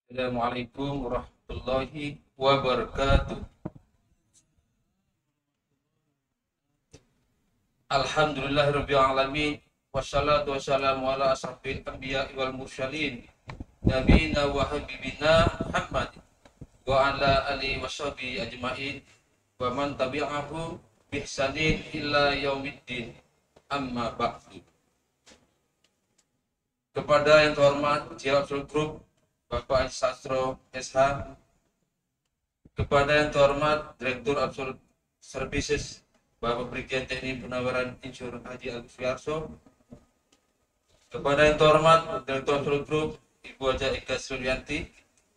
Assalamualaikum warahmatullahi wabarakatuh. Alhamdulillahirabbil alamin wassalatu wassalamu ala asrofil anbiya'i wal mursalin nabiyina wa habibina Muhammad wa ala alihi washabihi ajmain wa man tabi'ahu bihsanin illa yaumiddin, amma ba'du. Kepada yang terhormat Jilasul Group Bapak Sastro SH, kepada yang terhormat Direktur Absolute Services Bapak Brigjen TNI Penawaran Insinyur Haji Agus Sugiarso, kepada yang terhormat Direktur Absolute Group Ibu Haja Ika Suryanti,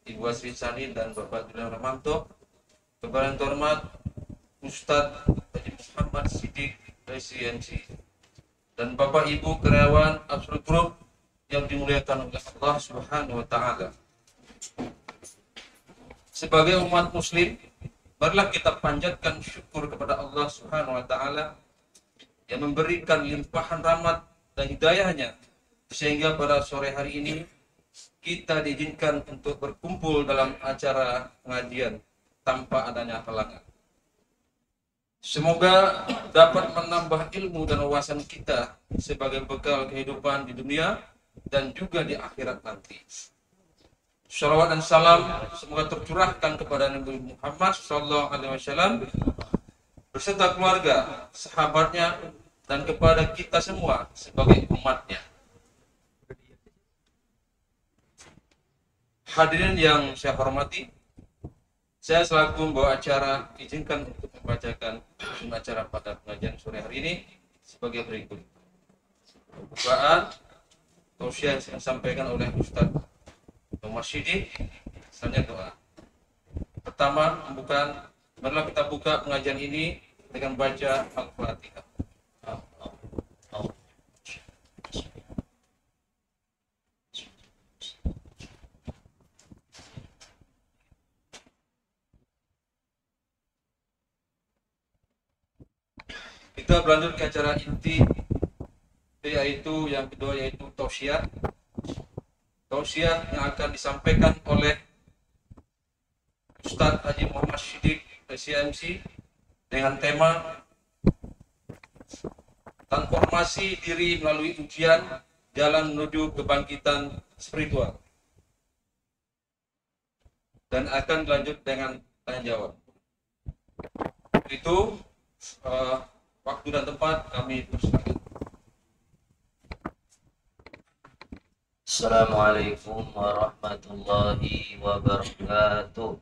Ibu Asri Sani, dan Bapak Julian Ramanto, kepada yang terhormat Ustadz Haji Muhammad Siddiq Residensi, dan Bapak Ibu karyawan Absolute Group yang dimuliakan oleh Allah Subhanahu wa Ta'ala. Sebagai umat Muslim, marilah kita panjatkan syukur kepada Allah Subhanahu wa Ta'ala yang memberikan limpahan rahmat dan hidayahnya, sehingga pada sore hari ini kita diizinkan untuk berkumpul dalam acara pengajian tanpa adanya halangan. Semoga dapat menambah ilmu dan wawasan kita sebagai bekal kehidupan di dunia dan juga di akhirat nanti. Shalawat dan salam semoga tercurahkan kepada Nabi Muhammad SAW beserta keluarga, sahabatnya, dan kepada kita semua sebagai umatnya. Hadirin yang saya hormati, saya selaku membawa acara izinkan untuk membacakan acara pada pengajian sore hari ini sebagai berikut. Pembukaan tausiah yang disampaikan oleh Ustadz Muhammad Siddiq, selanjutnya doa. Pertama, marilah kita buka pengajian ini dengan baca Al-Fatihah. Kita berlanjut ke acara inti, yaitu yang kedua, yaitu tausiah. Tausiah yang akan disampaikan oleh Ustadz Haji Muhammad Siddiq SCMC dengan tema transformasi diri melalui ujian, jalan menuju kebangkitan spiritual, dan akan dilanjut dengan tanya jawab. Itu waktu dan tempat kami persilakan. Assalamualaikum warahmatullahi wabarakatuh.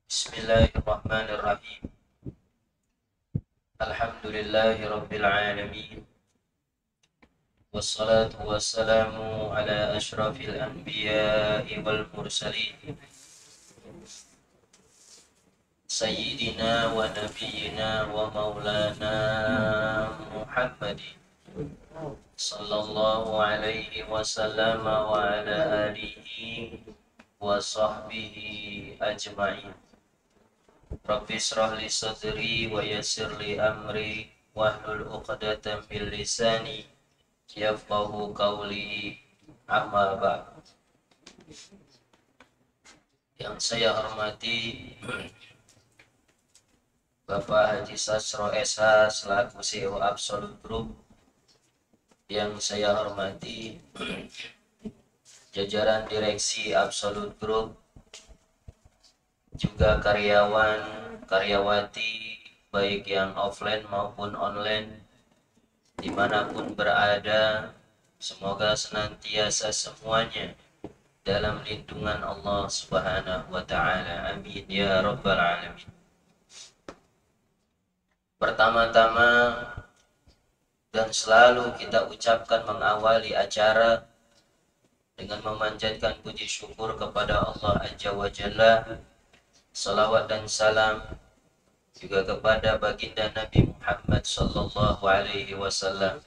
Bismillahirrahmanirrahim. Alhamdulillahi rabbil alamin. Wassalatu wassalamu ala ashrafil anbiya'i wal mursalin, Sayyidina wa Nabiyyina wa Maulana Muhammadin sallallahu alaihi wasallam wa ala alihi wa sahbihi ajma'in. Rabbi shrah li sadri wa yassir li amri wahlul 'uqdatam min lisani yafqahu qawli, amma ba'd. Yang saya hormati Bapak Haji Sastro SH selaku CEO Absolute Group, yang saya hormati jajaran direksi Absolute Group, juga karyawan, karyawati baik yang offline maupun online dimanapun berada, semoga senantiasa semuanya dalam lindungan Allah Subhanahu wa Ta'ala. Amin ya rabbal alamin. Pertama-tama dan selalu kita ucapkan mengawali acara dengan memanjatkan puji syukur kepada Allah Azza wa Jalla. Salawat dan salam juga kepada baginda Nabi Muhammad sallallahu alaihi wasallam,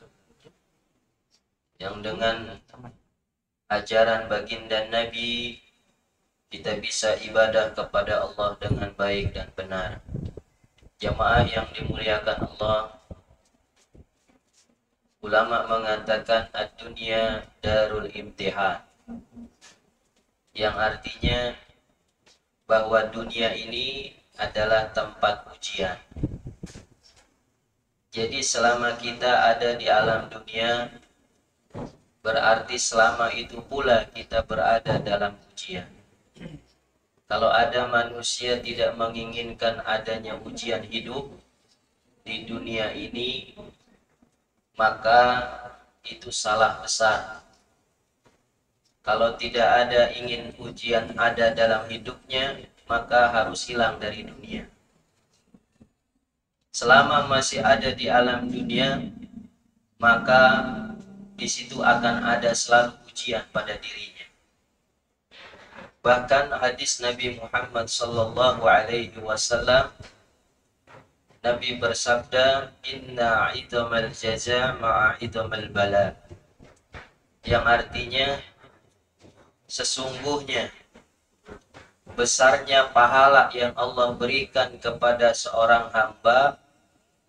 yang dengan ajaran baginda Nabi kita bisa ibadah kepada Allah dengan baik dan benar. Jamaah yang dimuliakan Allah, Ulama mengatakan ad-dunya darul imtihan, yang artinya bahwa dunia ini adalah tempat ujian. Jadi selama kita ada di alam dunia, berarti selama itu pula kita berada dalam ujian. Kalau ada manusia tidak menginginkan adanya ujian hidup di dunia ini, maka itu salah besar. Kalau tidak ada ingin ujian ada dalam hidupnya, maka harus hilang dari dunia. Selama masih ada di alam dunia, maka di situ akan ada selalu ujian pada dirinya. Bahkan hadis Nabi Muhammad sallallahu alaihi wasallam, Nabi bersabda, "Inna idhamal jaza ma'a idhamal bala." Yang artinya sesungguhnya besarnya pahala yang Allah berikan kepada seorang hamba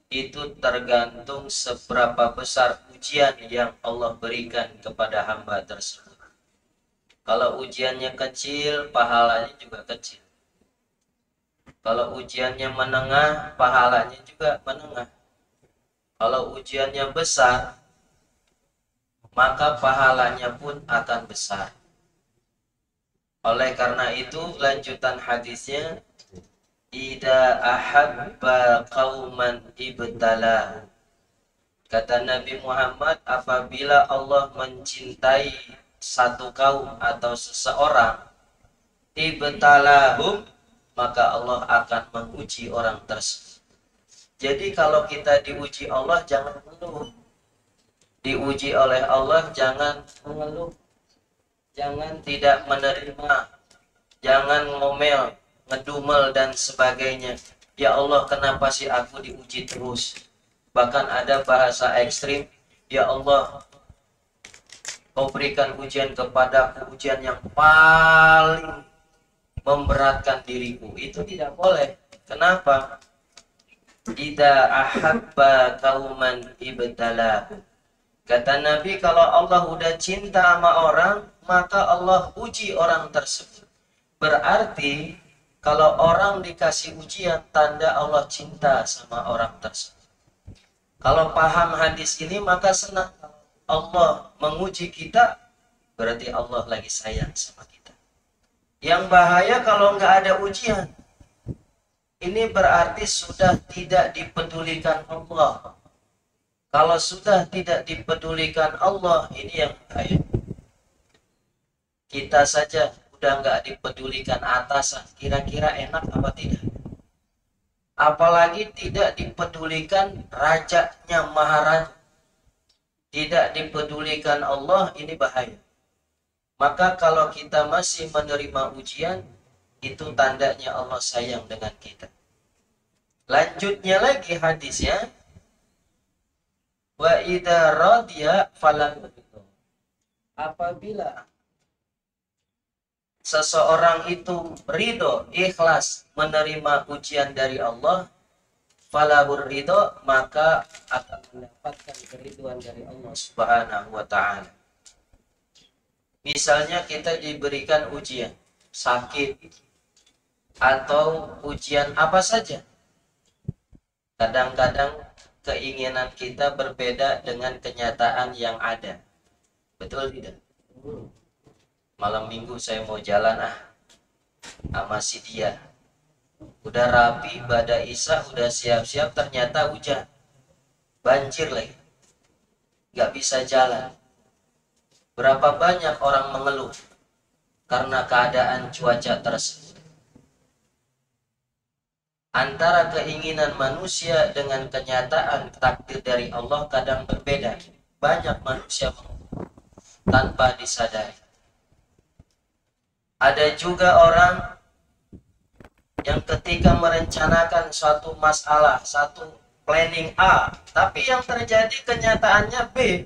itu tergantung seberapa besar ujian yang Allah berikan kepada hamba tersebut. Kalau ujiannya kecil, pahalanya juga kecil. Kalau ujiannya menengah, pahalanya juga menengah. Kalau ujiannya besar, maka pahalanya pun akan besar. Oleh karena itu, lanjutan hadisnya, "Idza ahabba qauman ibtala." Kata Nabi Muhammad, apabila Allah mencintai satu kaum atau seseorang, ibtalahum, maka Allah akan menguji orang tersebut. Jadi kalau kita diuji Allah, jangan mengeluh. Diuji oleh Allah, jangan mengeluh. Jangan tidak menerima, jangan ngomel, ngedumel dan sebagainya. Ya Allah, kenapa sih aku diuji terus? Bahkan ada bahasa ekstrim, ya Allah, kau berikan ujian kepadaku, ujian yang paling memberatkan diriku. Itu tidak boleh. Kenapa? Idza ahabba qauman ibtala. Kata Nabi, kalau Allah udah cinta sama orang, maka Allah uji orang tersebut. Berarti kalau orang dikasih ujian, tanda Allah cinta sama orang tersebut. Kalau paham hadis ini, maka senang. Allah menguji kita, berarti Allah lagi sayang sama kita. Yang bahaya kalau nggak ada ujian, ini berarti sudah tidak dipedulikan Allah. Kalau sudah tidak dipedulikan Allah, ini yang bahaya. Kita saja udah nggak dipedulikan atasan, kira-kira enak apa tidak? Apalagi tidak dipedulikan rajanya, maharaja. Tidak dipedulikan Allah, ini bahaya. Maka kalau kita masih menerima ujian, itu tandanya Allah sayang dengan kita. Lanjutnya lagi hadisnya, wa idza radiya falan. Apabila seseorang itu ridho, ikhlas menerima ujian dari Allah, falahur ridho, maka akan mendapatkan keriduan dari Allah Subhanahu wa ta'ala. Misalnya kita diberikan ujian sakit atau ujian apa saja. Kadang-kadang keinginan kita berbeda dengan kenyataan yang ada. Betul tidak? Malam minggu saya mau jalan sama si dia. Udah rapi, pada isya udah siap-siap, ternyata hujan. Banjir lagi. Gak bisa jalan. Berapa banyak orang mengeluh karena keadaan cuaca tersebut. Antara keinginan manusia dengan kenyataan takdir dari Allah kadang berbeda. Banyak manusia mengeluh tanpa disadari. Ada juga orang yang ketika merencanakan suatu masalah, satu planning A, tapi yang terjadi kenyataannya B,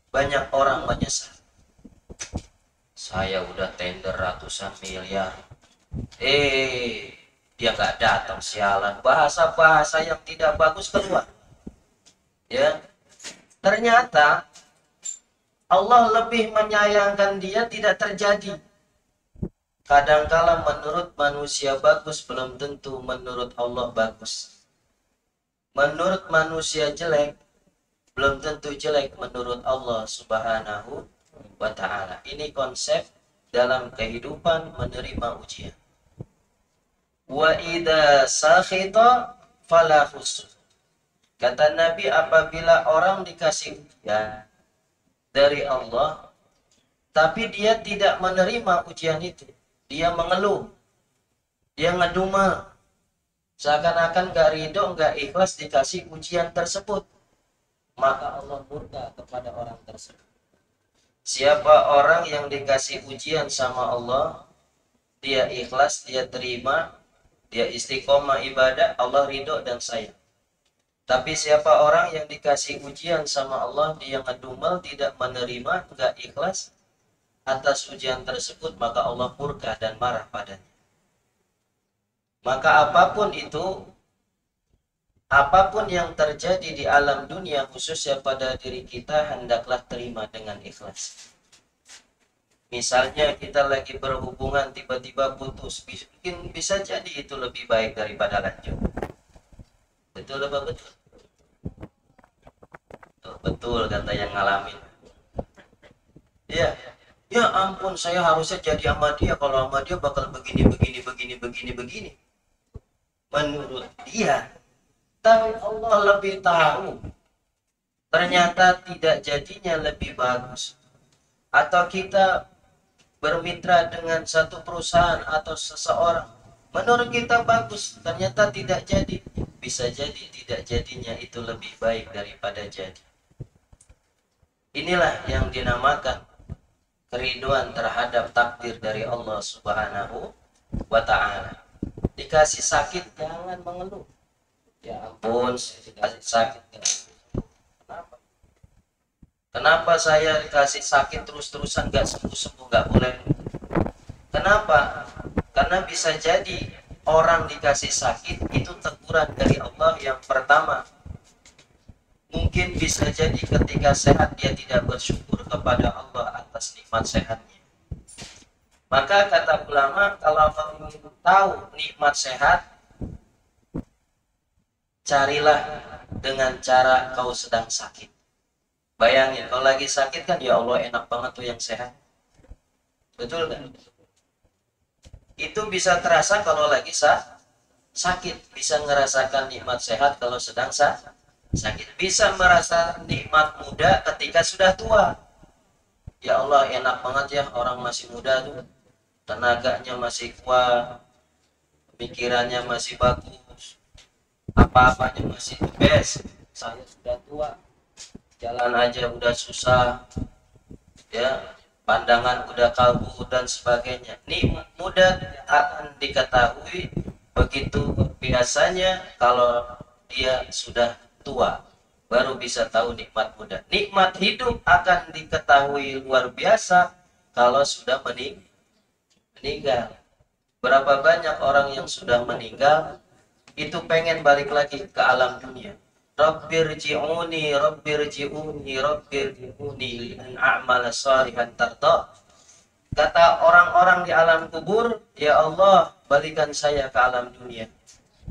banyak orang menyesal. Saya udah tender ratusan miliar, dia nggak datang, sialan. Bahasa-bahasa yang tidak bagus keluar, ya. Ternyata Allah lebih menyayangkan dia tidak terjadi. Kadangkala menurut manusia bagus belum tentu menurut Allah bagus. Menurut manusia jelek belum tentu jelek menurut Allah Subhanahu wa ta'ala. Ini konsep dalam kehidupan menerima ujian. Wa idza sakhita fala khusr. Kata Nabi, apabila orang dikasih ujian dari Allah tapi dia tidak menerima ujian itu, dia mengeluh, dia ngedumel, seakan-akan gak ridho, gak ikhlas dikasih ujian tersebut, maka Allah murka kepada orang tersebut. Siapa orang yang dikasih ujian sama Allah, dia ikhlas, dia terima, dia istiqomah ibadah, Allah ridho dan sayang. Tapi siapa orang yang dikasih ujian sama Allah, dia ngedumel, tidak menerima, gak ikhlas atas ujian tersebut, maka Allah murka dan marah padanya. Maka apapun itu, apapun yang terjadi di alam dunia, khususnya pada diri kita, hendaklah terima dengan ikhlas. Misalnya kita lagi berhubungan tiba-tiba putus, mungkin bisa jadi itu lebih baik daripada lanjut. Betul apa betul? Betul kata yang ngalamin. Iya. Ya ampun, saya harusnya jadi sama dia, kalau sama dia bakal begini. Menurut dia, tapi Allah lebih tahu. Ternyata tidak jadinya lebih bagus. Atau kita bermitra dengan satu perusahaan atau seseorang, menurut kita bagus, ternyata tidak jadi. Bisa jadi tidak jadinya itu lebih baik daripada jadi. Inilah yang dinamakan keriduan terhadap takdir dari Allah Subhanahu wa ta'ala. Dikasih sakit jangan mengeluh. Ya ampun, dikasih sakit. Kenapa saya dikasih sakit terus-terusan gak sembuh-sembuh, gak boleh? Kenapa? Karena bisa jadi orang dikasih sakit itu teguran dari Allah yang pertama. Mungkin bisa jadi ketika sehat dia tidak bersyukur kepada Allah atas nikmat sehatnya. Maka kata ulama, kalau kamu tahu nikmat sehat, carilah dengan cara kau sedang sakit. Bayangin, kalau lagi sakit kan, ya Allah enak banget tuh yang sehat. Betul kan? Itu bisa terasa kalau lagi sakit. Bisa ngerasakan nikmat sehat kalau sedang sakit. Bisa merasa nikmat muda ketika sudah tua. Ya Allah enak banget ya orang masih muda tuh. Tenaganya masih kuat, pikirannya masih bagus, apa-apanya masih the best. Saya sudah tua, jalan aja udah susah, ya, pandangan udah kabur dan sebagainya. Nikmat muda akan diketahui begitu biasanya kalau dia sudah tua, baru bisa tahu nikmat muda. Nikmat hidup akan diketahui luar biasa kalau sudah meninggal. Berapa banyak orang yang sudah meninggal itu pengen balik lagi ke alam dunia. Rabbirji'uni an a'mala shalihan tarda. Kata orang-orang di alam kubur, ya Allah balikan saya ke alam dunia.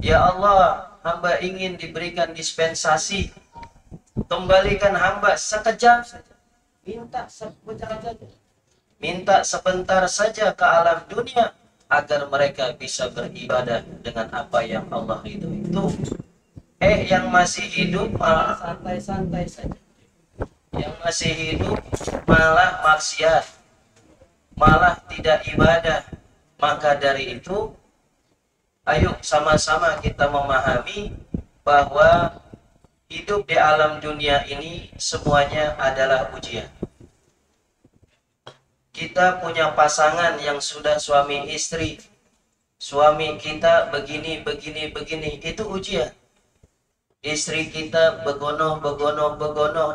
Ya Allah, hamba ingin diberikan dispensasi, kembalikan hamba sekejap saja. Minta sebentar saja ke alam dunia agar mereka bisa beribadah dengan apa yang Allah ridhoi. Itu yang masih hidup malah santai-santai saja. Yang masih hidup malah maksiat, malah tidak ibadah. Maka dari itu, ayo sama-sama kita memahami bahwa hidup di alam dunia ini semuanya adalah ujian. Kita punya pasangan yang sudah suami istri, suami kita begini, itu ujian. Istri kita begonoh,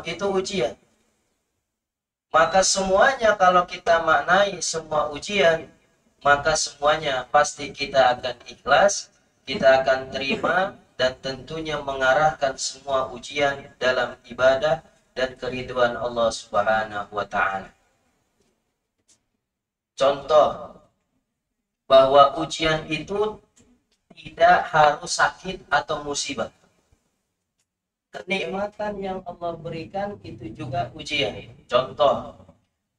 itu ujian. Maka semuanya kalau kita maknai semua ujian, maka semuanya pasti kita akan ikhlas, kita akan terima, dan tentunya mengarahkan semua ujian dalam ibadah, dan keriduan Allah Subhanahu wa taala. Contoh bahwa ujian itu tidak harus sakit atau musibah. Kenikmatan yang Allah berikan itu juga ujian. Contoh,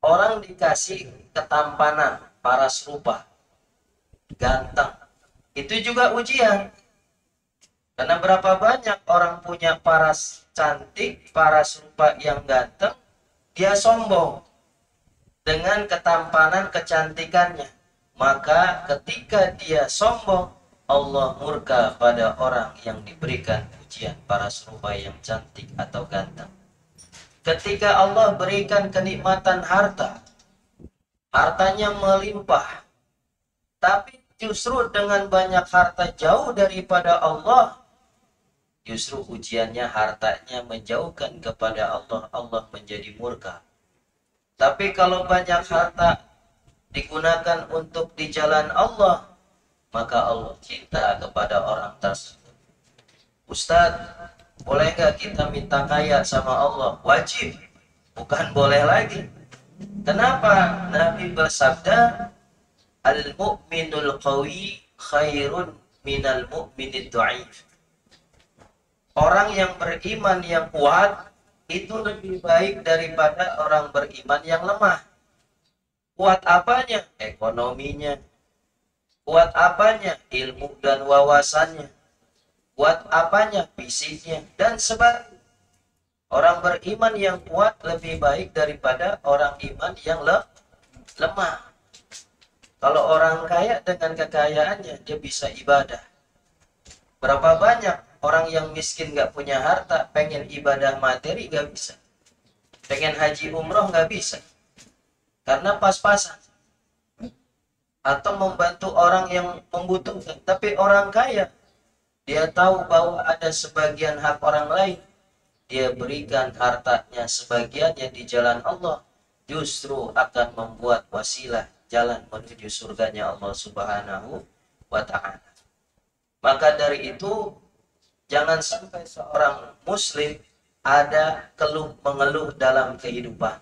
orang dikasih ketampanan, paras rupa, ganteng. Itu juga ujian. Karena berapa banyak orang punya paras cantik, paras rupa yang ganteng, dia sombong dengan ketampanan kecantikannya. Maka ketika dia sombong, Allah murka pada orang yang diberikan ujian paras rupa yang cantik atau ganteng. Ketika Allah berikan kenikmatan harta, hartanya melimpah, tapi justru dengan banyak harta jauh daripada Allah, justru ujiannya hartanya menjauhkan kepada Allah, Allah menjadi murka. Tapi kalau banyak harta digunakan untuk di jalan Allah, maka Allah cinta kepada orang tersebut. Ustadz, boleh nggak kita minta kaya sama Allah? Wajib, bukan boleh lagi. Kenapa? Nabi bersabda, al-mu'minul qawi khairun minal mu'minid du'if. Orang yang beriman yang kuat itu lebih baik daripada orang beriman yang lemah. Kuat apanya? Ekonominya. Kuat apanya? Ilmu dan wawasannya. Kuat apanya? Fisiknya dan sebagainya. Orang beriman yang kuat lebih baik daripada orang iman yang lemah. Kalau orang kaya dengan kekayaannya dia bisa ibadah. Berapa banyak orang yang miskin gak punya harta, pengen ibadah materi gak bisa. Pengen haji umroh gak bisa. Karena pas-pasan. Atau membantu orang yang membutuhkan. Tapi orang kaya, dia tahu bahwa ada sebagian hak orang lain. Dia berikan hartanya sebagiannya di jalan Allah. Justru akan membuat wasilah jalan menuju surganya Allah Subhanahu wa ta'ala. Maka dari itu, jangan sampai seorang muslim ada keluh mengeluh dalam kehidupan.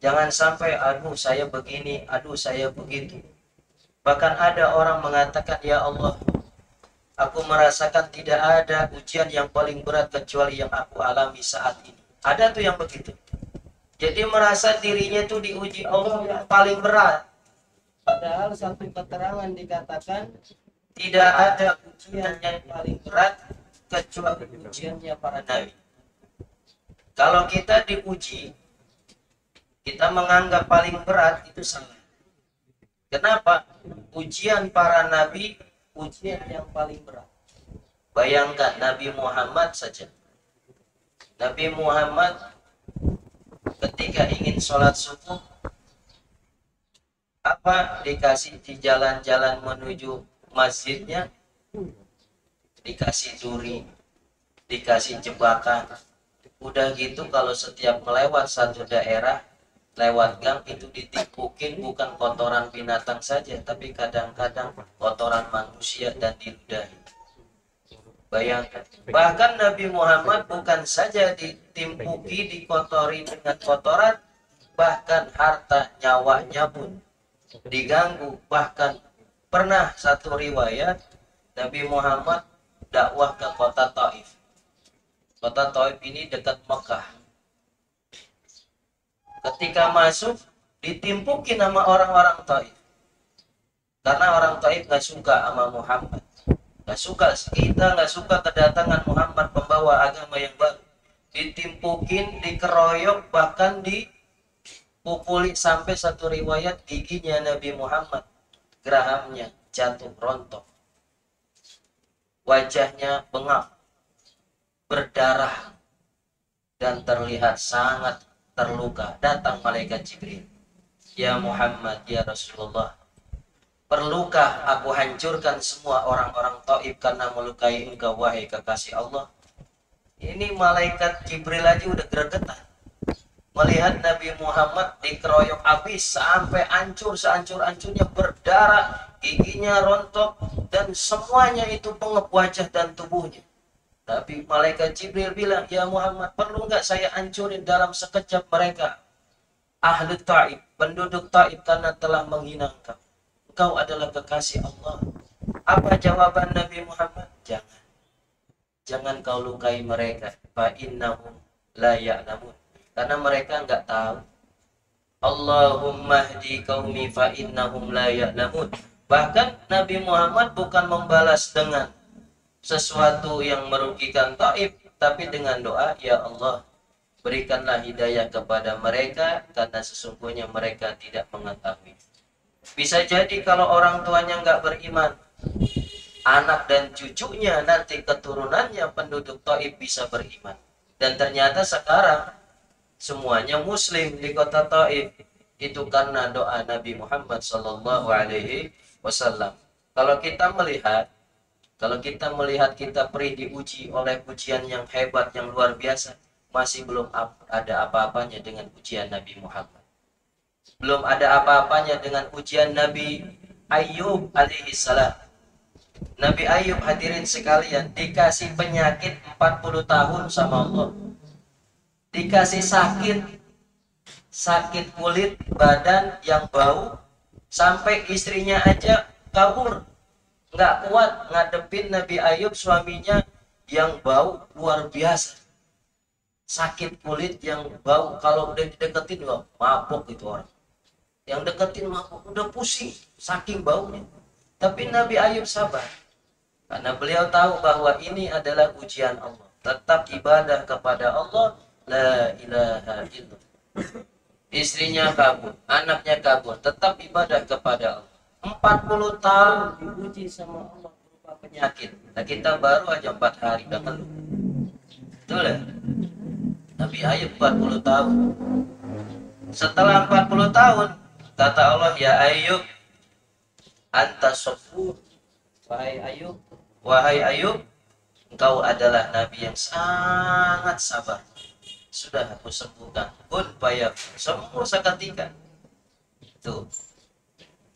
Jangan sampai, aduh saya begini, aduh saya begitu. Bahkan ada orang mengatakan, ya Allah, aku merasakan tidak ada ujian yang paling berat kecuali yang aku alami saat ini. Ada tuh yang begitu. Jadi merasa dirinya tuh diuji Allah yang paling berat. Padahal satu keterangan dikatakan, tidak ada ujian yang paling berat kecuali ujiannya para nabi. Kalau kita diuji, kita menganggap paling berat, itu salah. Kenapa? Ujian para nabi, ujian yang paling berat. Bayangkan Nabi Muhammad saja. Nabi Muhammad ketika ingin sholat subuh, apa dikasih di jalan-jalan menuju masjidnya? Dikasih duri, dikasih jebakan. Udah gitu kalau setiap melewat satu daerah, lewat gang itu ditipukin bukan kotoran binatang saja, tapi kadang-kadang kotoran manusia dan diludahi. Bayangkan, bahkan Nabi Muhammad bukan saja ditimpuki, dikotori dengan kotoran, bahkan harta nyawanya pun diganggu. Bahkan pernah satu riwayat Nabi Muhammad dakwah ke kota Taif. Kota Taif ini dekat Mekah. Ketika masuk, ditimpukin sama orang-orang Taif. Karena orang Taif gak suka sama Muhammad. Gak suka, kita gak suka kedatangan Muhammad pembawa agama yang baru. Ditimpukin, dikeroyok, bahkan dipukuli sampai satu riwayat giginya Nabi Muhammad, gerahamnya jatuh rontok. Wajahnya bengap, berdarah, dan terlihat sangat terluka. Datang malaikat Jibril. Ya Muhammad, ya Rasulullah, perlukah aku hancurkan semua orang-orang Taif karena melukai engkau, wahai kekasih Allah? Ini malaikat Jibril aja udah gregetan melihat Nabi Muhammad dikeroyok habis sampai hancur, sehancur-hancurnya, berdarah, giginya rontok, dan semuanya itu pengep wajah dan tubuhnya. Nabi malaikat Jibril bilang, ya Muhammad, perlu nggak saya hancurin dalam sekejap mereka? Ahli Taif, penduduk Taif, karena telah menghina engkau. Engkau adalah kekasih Allah. Apa jawaban Nabi Muhammad? Jangan. Jangan kau lukai mereka. Fa innahum la ya'lamun. Karena mereka nggak tahu. Allahumma hdi qaumi fa innahum la ya'lamun. Bahkan Nabi Muhammad bukan membalas dengan sesuatu yang merugikan Taif, tapi dengan doa, ya Allah, berikanlah hidayah kepada mereka karena sesungguhnya mereka tidak mengetahui. Bisa jadi kalau orang tuanya nggak beriman, anak dan cucunya nanti keturunannya penduduk Taif bisa beriman. Dan ternyata sekarang semuanya muslim di kota Taif. Itu karena doa Nabi Muhammad SAW. Kalau kita melihat kita pernah diuji oleh ujian yang hebat, yang luar biasa, masih belum ada apa-apanya dengan ujian Nabi Muhammad. Belum ada apa-apanya dengan ujian Nabi Ayub alaihissalam. Nabi Ayub, hadirin sekalian, dikasih penyakit 40 tahun sama Allah. Dikasih sakit kulit badan yang bau, sampai istrinya aja kabur. Nggak kuat ngadepin Nabi Ayub, suaminya yang bau luar biasa. Sakit kulit yang bau, kalau udah dideketin wah, mabok itu orang. Yang deketin mabok, udah pusing saking baunya. Tapi Nabi Ayub sabar. Karena beliau tahu bahwa ini adalah ujian Allah. Tetap ibadah kepada Allah. La ilaha illallah. Istrinya kabur, anaknya kabur, tetap ibadah kepada Allah. 40 tahun diuji sama Allah berupa penyakit. Nah, kita baru aja 4 hari udah ngeluh. Betul ya? Nabi Ayub 40 tahun. Setelah 40 tahun, kata Allah, ya Ayub, anta sofur. Wahai Ayub, engkau adalah Nabi yang sangat sabar. Sudah aku sembuhkan. Kun payah. Semua seketika. Tuh.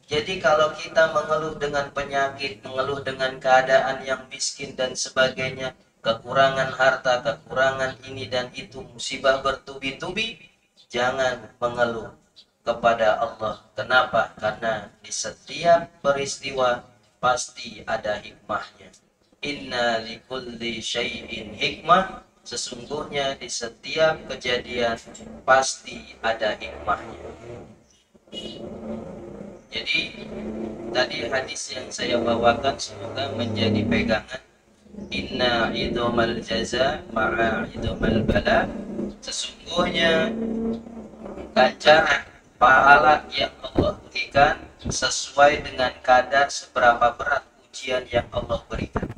Jadi kalau kita mengeluh dengan penyakit, mengeluh dengan keadaan yang miskin dan sebagainya, kekurangan harta, kekurangan ini dan itu, musibah bertubi-tubi, jangan mengeluh kepada Allah. Kenapa? Karena di setiap peristiwa pasti ada hikmahnya. Inna likulli syai'in hikmah. Sesungguhnya di setiap kejadian pasti ada hikmahnya. Jadi tadi hadis yang saya bawakan semoga menjadi pegangan. Inna idhamal jaza ma'a idhamal bala. Sesungguhnya ganjaran pahala yang Allah berikan sesuai dengan kadar seberapa berat ujian yang Allah berikan.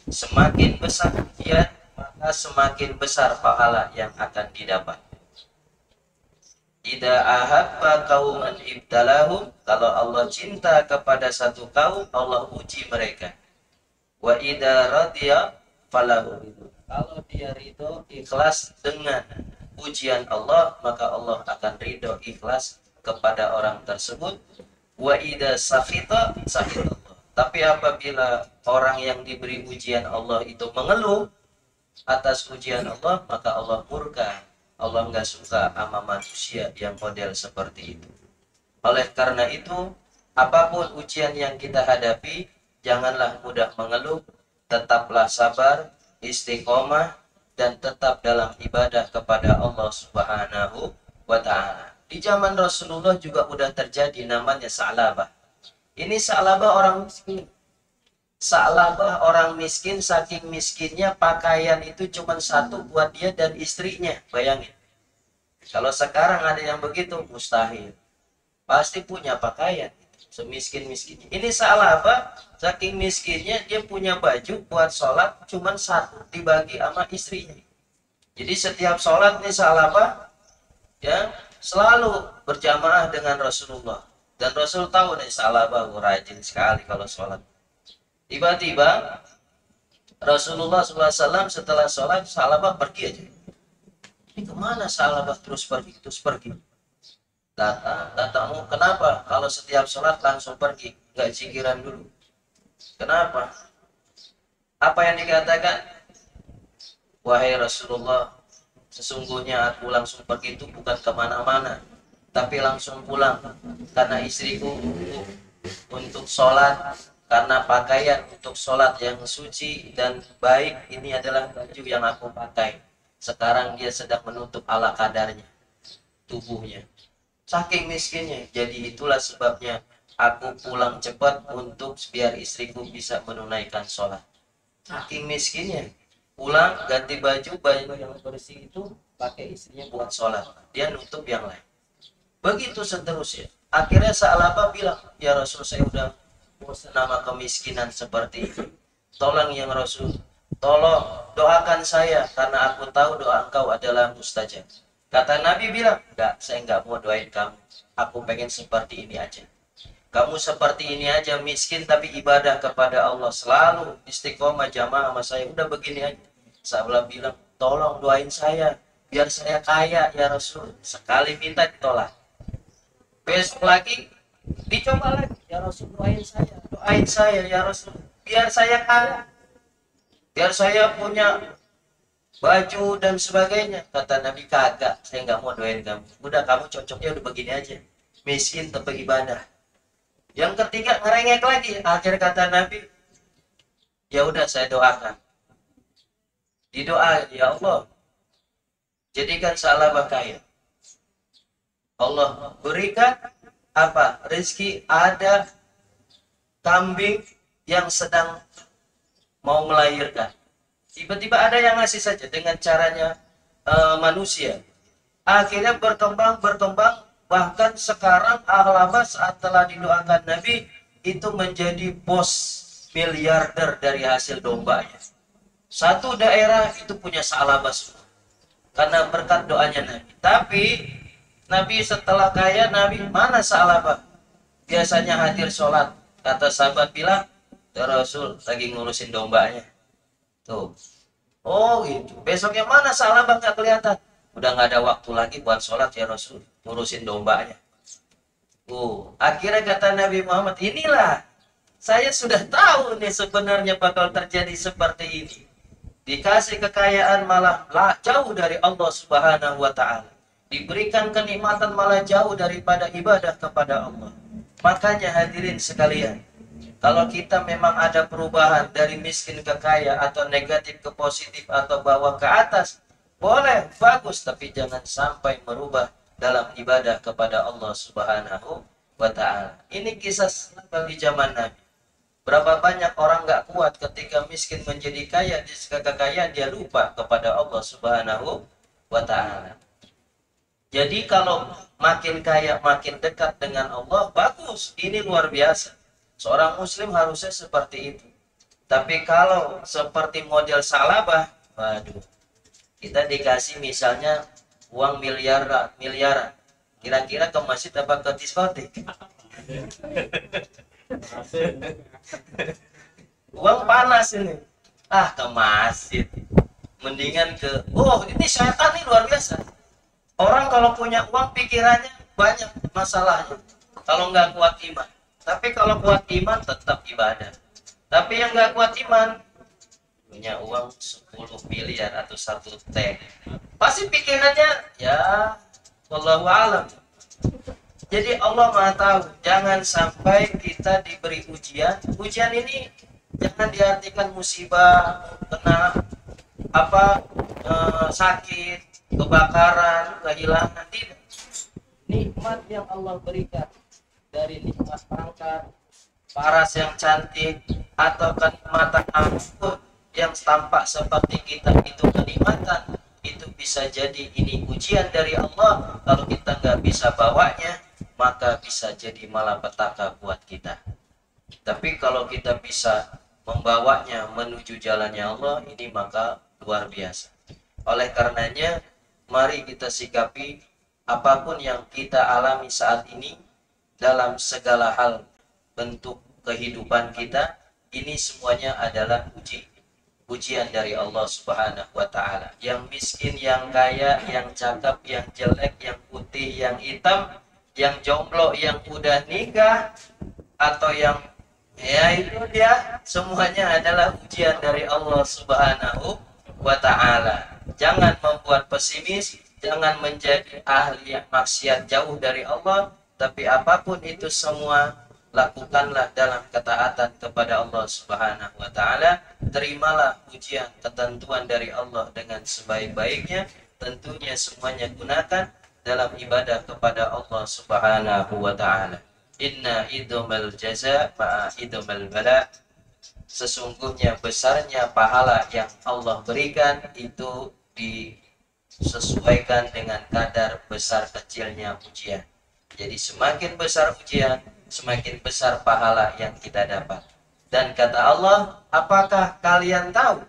Semakin besar ujian, maka semakin besar pahala yang akan didapat. Idza ahabba qauman ibtalahum, kalau Allah cinta kepada satu kaum, Allah uji mereka. Wa idza radiya falahu, kalau dia ridho ikhlas dengan ujian Allah, maka Allah akan ridho ikhlas kepada orang tersebut. Wa idza sakhita Allah. Tapi apabila orang yang diberi ujian Allah itu mengeluh atas ujian Allah, maka Allah murka. Allah nggak suka sama manusia yang model seperti itu. Oleh karena itu, apapun ujian yang kita hadapi, janganlah mudah mengeluh, tetaplah sabar, istiqomah, dan tetap dalam ibadah kepada Allah Subhanahu wa Ta'ala. Di zaman Rasulullah juga udah terjadi namanya Sa'labah. Ini Sa'labah orang miskin. Sa'labah orang miskin, saking miskinnya pakaian itu cuma satu buat dia dan istrinya. Bayangin. Kalau sekarang ada yang begitu, mustahil. Pasti punya pakaian. Semiskin-miskinnya. Ini Sa'labah, saking miskinnya dia punya baju buat sholat cuma satu, dibagi sama istrinya. Jadi setiap sholat nih Sa'labah ya selalu berjamaah dengan Rasulullah. Dan Rasul tahu nih Sa'labah rajin sekali kalau sholat. Tiba-tiba Rasulullah SAW setelah sholat, Sa'labah pergi aja. Ini kemana Sa'labah terus pergi? Datang, kenapa? Kalau setiap sholat langsung pergi, nggak zikiran dulu. Kenapa? Apa yang dikatakan? wahai Rasulullah, sesungguhnya aku langsung pergi itu bukan kemana-mana, tapi langsung pulang karena istriku untuk sholat, karena pakaian untuk sholat yang suci dan baik ini adalah baju yang aku pakai. Sekarang dia sedang menutup ala kadarnya tubuhnya, saking miskinnya. Jadi itulah sebabnya aku pulang cepat untuk biar istriku bisa menunaikan sholat. Saking miskinnya, pulang ganti baju yang bersih itu pakai istrinya buat sholat, dia nutup yang lain. Begitu seterusnya. Akhirnya Sa'labah bilang, ya Rasul, saya udah bosan nama kemiskinan seperti ini. Tolong yang Rasul, tolong doakan saya karena aku tahu doa engkau adalah mustajab. Kata Nabi bilang, enggak, saya enggak mau doain kamu. Aku pengen seperti ini aja. Kamu seperti ini aja, miskin tapi ibadah kepada Allah. Selalu istiqomah jamaah sama saya. Udah begini aja. Sa'labah bilang, tolong doain saya biar saya kaya ya Rasul. Sekali minta ditolak. Besok lagi dicoba lagi, ya Rasul, doain saya ya Rasul, biar saya kaya, biar saya punya baju dan sebagainya. Kata Nabi, kagak, saya nggak mau doain kamu. Udah, kamu cocoknya udah begini aja, miskin tapi ibadah. Yang ketiga ngerengek lagi. Akhir kata Nabi, ya udah saya doakan. Didoa, ya Allah, jadikan Sa'labah kaya. Allah berikan apa? Rezeki, ada kambing yang sedang mau melahirkan. Tiba-tiba ada yang ngasih saja dengan caranya manusia. Akhirnya berkembang, bahkan sekarang Sa'labah saat telah didoakan Nabi itu menjadi bos miliarder dari hasil dombanya. Satu daerah itu punya Sa'labah semua karena berkat doanya Nabi. Tapi Nabi setelah kaya, Nabi mana Sa'labah? Biasanya hadir sholat. Kata sahabat bilang, ya Rasul lagi ngurusin dombanya. Tuh. Oh gitu. Besoknya mana Sa'labah nggak kelihatan? Udah nggak ada waktu lagi buat sholat ya Rasul. Ngurusin dombanya. Akhirnya kata Nabi Muhammad, inilah saya sudah tahu nih sebenarnya bakal terjadi seperti ini. Dikasih kekayaan malah jauh dari Allah Subhanahu wa Ta'ala. Diberikan kenikmatan malah jauh daripada ibadah kepada Allah. Makanya hadirin sekalian, kalau kita memang ada perubahan dari miskin ke kaya atau negatif ke positif atau bawah ke atas, boleh, bagus, tapi jangan sampai merubah dalam ibadah kepada Allah Subhanahu wa Ta'ala. Ini kisah di zaman Nabi. Berapa banyak orang nggak kuat ketika miskin menjadi kaya, di kekayaan dia lupa kepada Allah Subhanahu wa Ta'ala. Jadi kalau makin kaya, makin dekat dengan Allah, bagus. Ini luar biasa. Seorang muslim harusnya seperti itu. Tapi kalau seperti model Sa'labah, waduh, kita dikasih misalnya uang miliaran. Kira-kira ke masjid apa ke diskotik? Uang panas ini. Ke masjid. Mendingan ke, ini syaitan nih luar biasa. Orang kalau punya uang pikirannya banyak masalahnya. Kalau nggak kuat iman. Tapi kalau kuat iman tetap ibadah. Tapi yang nggak kuat iman punya uang 10 miliar atau 1 T. Pasti pikirannya ya wallahu alam. Jadi Allah Maha tahu. Jangan sampai kita diberi ujian. Ujian ini jangan diartikan musibah, kena sakit, kebakaran, kehilangan. Tidak. Nikmat yang Allah berikan, dari nikmat pangkat, paras yang cantik, atau kenikmatan apapun yang tampak seperti kita itu kenikmatan, itu bisa jadi ini ujian dari Allah. Kalau kita nggak bisa bawanya, maka bisa jadi malapetaka buat kita. Tapi kalau kita bisa membawanya menuju jalannya Allah, ini maka luar biasa. Oleh karenanya, mari kita sikapi apapun yang kita alami saat ini dalam segala hal bentuk kehidupan kita, ini semuanya adalah ujian dari Allah Subhanahu wa Ta'ala. Yang miskin, yang kaya, yang cakep, yang jelek, yang putih, yang hitam, yang jomblo, yang udah nikah, atau yang ya itu dia, semuanya adalah ujian dari Allah Subhanahu wa ta'ala. Jangan membuat pesimis, jangan menjadi ahli maksiat jauh dari Allah, tapi apapun itu semua lakukanlah dalam ketaatan kepada Allah Subhanahu wa taala. Terimalah ujian ketentuan dari Allah dengan sebaik-baiknya. Tentunya semuanya gunakan dalam ibadah kepada Allah Subhanahu wa taala. Inna idzamal jaza ma'a idzamal bala. Sesungguhnya besarnya pahala yang Allah berikan itu disesuaikan dengan kadar besar kecilnya ujian. Jadi semakin besar ujian, semakin besar pahala yang kita dapat. Dan kata Allah, apakah kalian tahu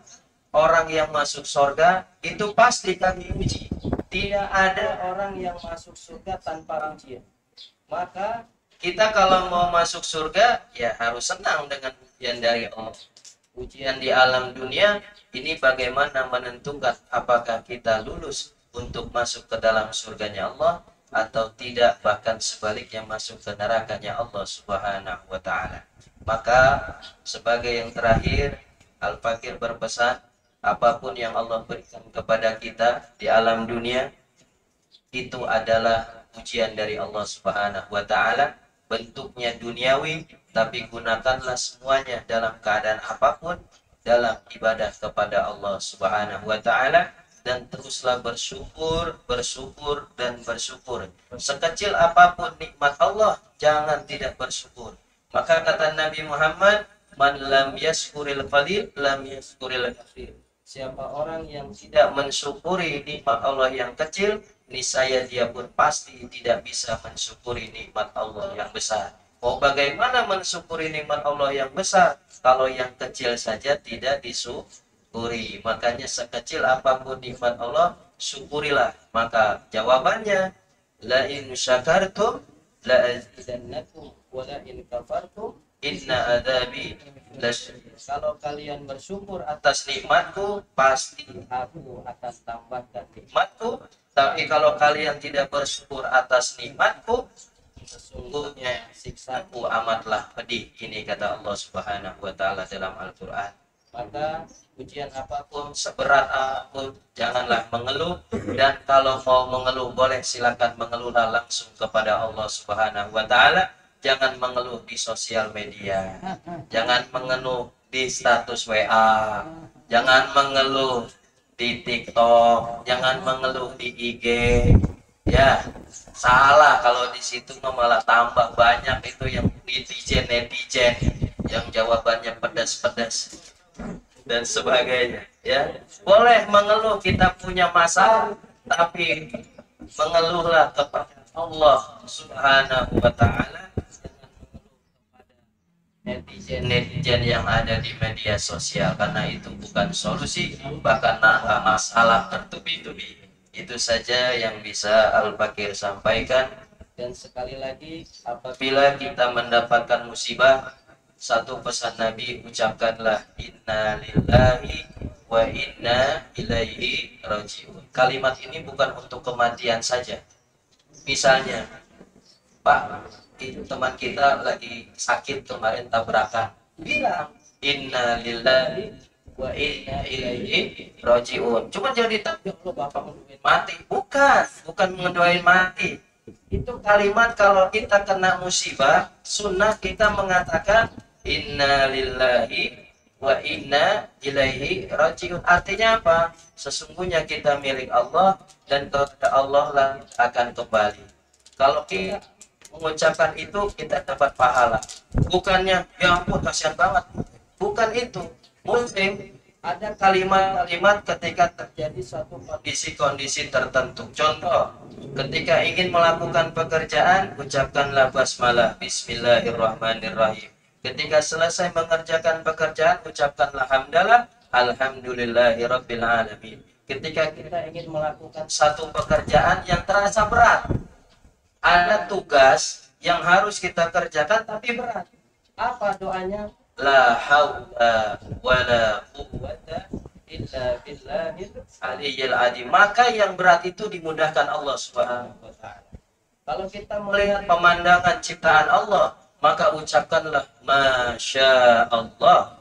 orang yang masuk surga itu pasti kami uji. Tidak ada orang yang masuk surga tanpa ujian. Maka kita kalau mau masuk surga ya harus senang dengan ujian dari Allah. Ujian di alam dunia ini bagaimana menentukan apakah kita lulus untuk masuk ke dalam surganya Allah atau tidak, bahkan sebaliknya masuk ke nerakanya Allah Subhanahu wa taala. Maka sebagai yang terakhir, Al-Fakir berpesan, apapun yang Allah berikan kepada kita di alam dunia itu adalah ujian dari Allah Subhanahu wa taala. Bentuknya duniawi, tapi gunakanlah semuanya dalam keadaan apapun dalam ibadah kepada Allah Subhanahu wa taala, dan teruslah bersyukur, bersyukur dan bersyukur. Sekecil apapun nikmat Allah, jangan tidak bersyukur. Maka kata Nabi Muhammad, man lam yaskuril qalil lam yaskuril katsir. Siapa orang yang tidak mensyukuri nikmat Allah yang kecil, niscaya dia pun pasti tidak bisa mensyukuri nikmat Allah yang besar. Mau bagaimana mensyukuri nikmat Allah yang besar kalau yang kecil saja tidak disyukuri? Makanya sekecil apapun nikmat Allah, syukurilah. Maka jawabannya, la in syakartum la azidannakum wa la in kafartum inna adabi lasyadid. Kalau kalian bersyukur atas nikmatku, pasti aku akan tambahkan nikmatku. Tapi kalau kalian tidak bersyukur atas nikmatku, sesungguhnya siksaku amatlah pedih. Ini kata Allah Subhanahu wa taala dalam Al-Qur'an. Maka ujian apapun, seberat apapun, janganlah mengeluh. Dan kalau mau mengeluh, boleh silakan mengeluhlah langsung kepada Allah Subhanahu wa taala. Jangan mengeluh di sosial media. Jangan mengeluh di status WA. Jangan mengeluh di TikTok, jangan mengeluh di IG. Ya, salah kalau di situ malah tambah banyak itu yang netizen yang jawabannya pedas-pedas dan sebagainya. Ya, boleh mengeluh, kita punya masalah, tapi mengeluhlah kepada Allah Subhanahu wa taala, netizen yang ada di media sosial, karena itu bukan solusi, bahkan masalah tertubi-tubi. Itu saja yang bisa Al-Fakir sampaikan. Dan sekali lagi, apabila kita mendapatkan musibah, satu pesan Nabi, ucapkanlah inna lillahi wa inna ilaihi rajiun. Kalimat ini bukan untuk kematian saja. Misalnya, Pak, itu teman kita lagi sakit kemarin tabrakan, bilang inna lillahi wa inna ilaihi rajiun. Cuma jadi takbir lo bapak mendoain mati, bukan mendoain mati. Itu kalimat kalau kita kena musibah, sunnah kita mengatakan inna lillahi wa inna ilaihi rajiun. Artinya apa? Sesungguhnya kita milik Allah dan kepada Allah lah akan kembali. Kalau kita mengucapkan itu, kita dapat pahala. Bukannya ya ampun kasihan banget, bukan itu. Muslim ada kalimat-kalimat ketika terjadi suatu kondisi-kondisi tertentu. Contoh, ketika ingin melakukan pekerjaan, ucapkanlah basmalah, bismillahirrahmanirrahim. Ketika selesai mengerjakan pekerjaan, ucapkanlah hamdalah, alhamdulillahirabbil alamin. Ketika kita ingin melakukan satu pekerjaan yang terasa berat, ada tugas yang harus kita kerjakan tapi berat. Apa doanya? La haula wala quwwata illa billahil aliyyil azim. Maka yang berat itu dimudahkan Allah Subhanahu wa taala. Kalau kita melihat pemandangan ciptaan Allah, maka ucapkanlah masya Allah.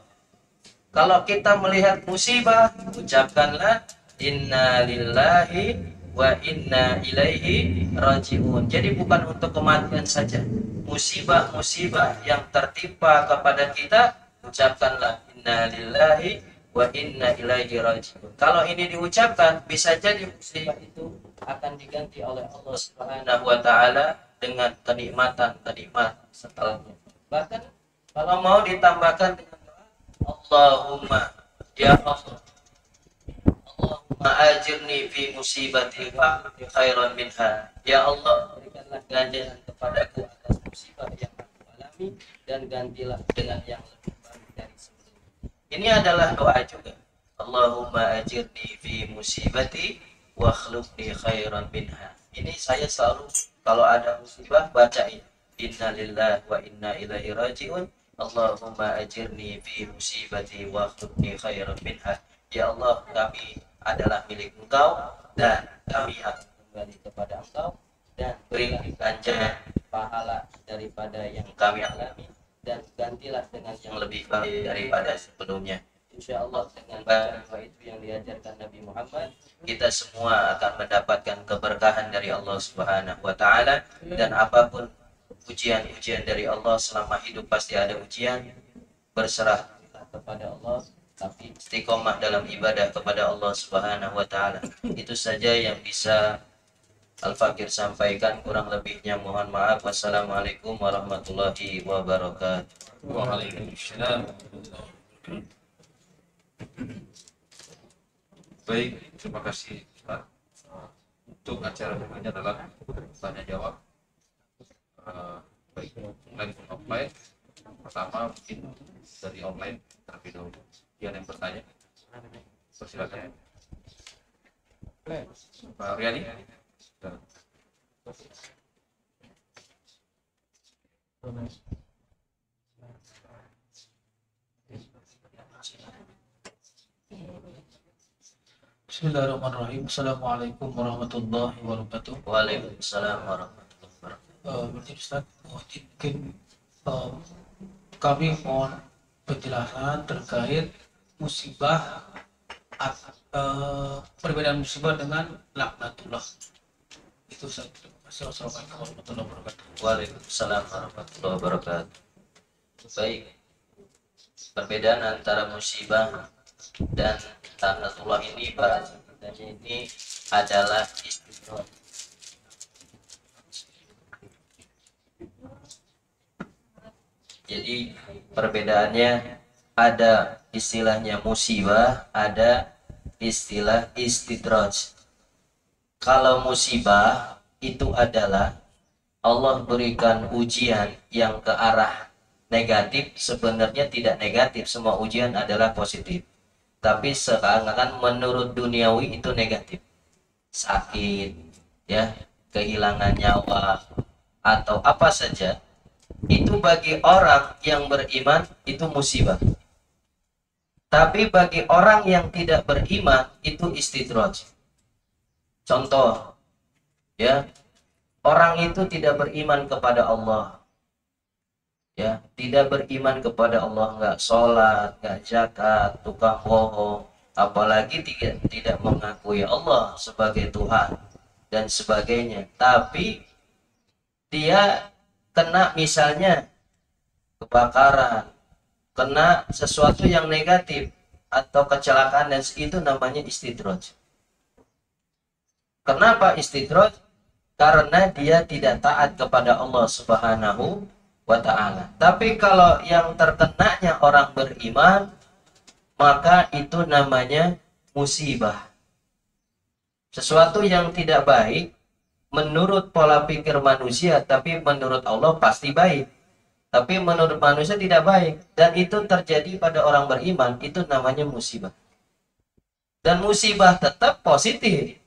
Kalau kita melihat musibah, ucapkanlah inna lillahi wa inna ilaihi rajiun. Jadi bukan untuk kematian saja. Musibah-musibah yang tertimpa kepada kita, ucapkanlah inna lillahi wa inna ilaihi rajiun. Kalau ini diucapkan, bisa jadi musibah itu akan diganti oleh Allah Subhanahu wa taala dengan kenikmatan-kenikmatan setelahnya. Bahkan kalau mau ditambahkan dengan doa Allahumma ya Allah, Allahumma ajirni fi musibati wa khairan minha. Ya Allah, berikanlah ganjaran kepadaku atas musibah yang aku alami dan gantilah dengan yang lebih baik dari sebelumnya. Ini adalah doa juga. Allahumma ajirni fi musibati wa akhlifni khairan minha. Ini saya selalu kalau ada musibah baca ini. Inna lillahi wa inna ilaihi rajiun. Allahumma ajirni fi musibati wa akhlifni khairan minha. Ya Allah, kami adalah milik Engkau dan kami akan kembali kepada Engkau dan berilah ganjaran pahala daripada yang kami alami dan gantilah dengan yang lebih baik daripada sebelumnya. Insya Allah dengan doa itu yang diajarkan Nabi Muhammad, kita semua akan mendapatkan keberkahan dari Allah Subhanahu wa taala. Dan apapun ujian-ujian dari Allah, selama hidup pasti ada ujian, berserah kepada Allah, tapi istiqomah dalam ibadah kepada Allah Subhanahu wa taala. Itu saja yang bisa Al-Fakir sampaikan, kurang lebihnya mohon maaf. Wassalamualaikum warahmatullahi wabarakatuh. Waalaikumsalam. Baik, terima kasih Ustaz. Untuk acara berikutnya adalah tanya jawab, baik online maupun offline. Pertama mungkin dari online terlebih dahulu. Yang bertanya, persilakan. Pak Riani. Bismillahirrahmanirrahim. Assalamualaikum warahmatullahi wabarakatuh. Waalaikumsalam warahmatullahi wabarakatuh. Berarti Ustaz, mungkin kami mohon penjelasan terkait musibah, perbedaan musibah dengan laknatullah. Itu Ustaz. Assalamualaikum warahmatullahi wabarakatuh. Waalaikumsalam warahmatullahi wabarakatuh. Baik, perbedaan antara musibah dan laknatullah ini bahasanya ini adalah istidraj. Jadi perbedaannya ada istilahnya musibah, ada istilah istidraj. Kalau musibah itu adalah Allah berikan ujian yang ke arah negatif, sebenarnya tidak negatif, semua ujian adalah positif. Tapi seakan-akan menurut duniawi itu negatif. Sakit, ya, kehilangan nyawa atau apa saja, itu bagi orang yang beriman itu musibah. Tapi bagi orang yang tidak beriman itu istidraj. Contoh, ya, orang itu tidak beriman kepada Allah, ya, tidak beriman kepada Allah, nggak sholat, nggak zakat, tukang bohong, apalagi tidak mengakui Allah sebagai Tuhan dan sebagainya. Tapi dia kena misalnya kebakaran, kena sesuatu yang negatif atau kecelakaan, dan itu namanya istidraj. Kenapa istidraj? Karena dia tidak taat kepada Allah Subhanahu wa ta'ala. Tapi kalau yang terkenanya orang beriman, maka itu namanya musibah. Sesuatu yang tidak baik menurut pola pikir manusia, tapi menurut Allah pasti baik. Tapi menurut manusia tidak baik, dan itu terjadi pada orang beriman, itu namanya musibah. Dan musibah tetap positif,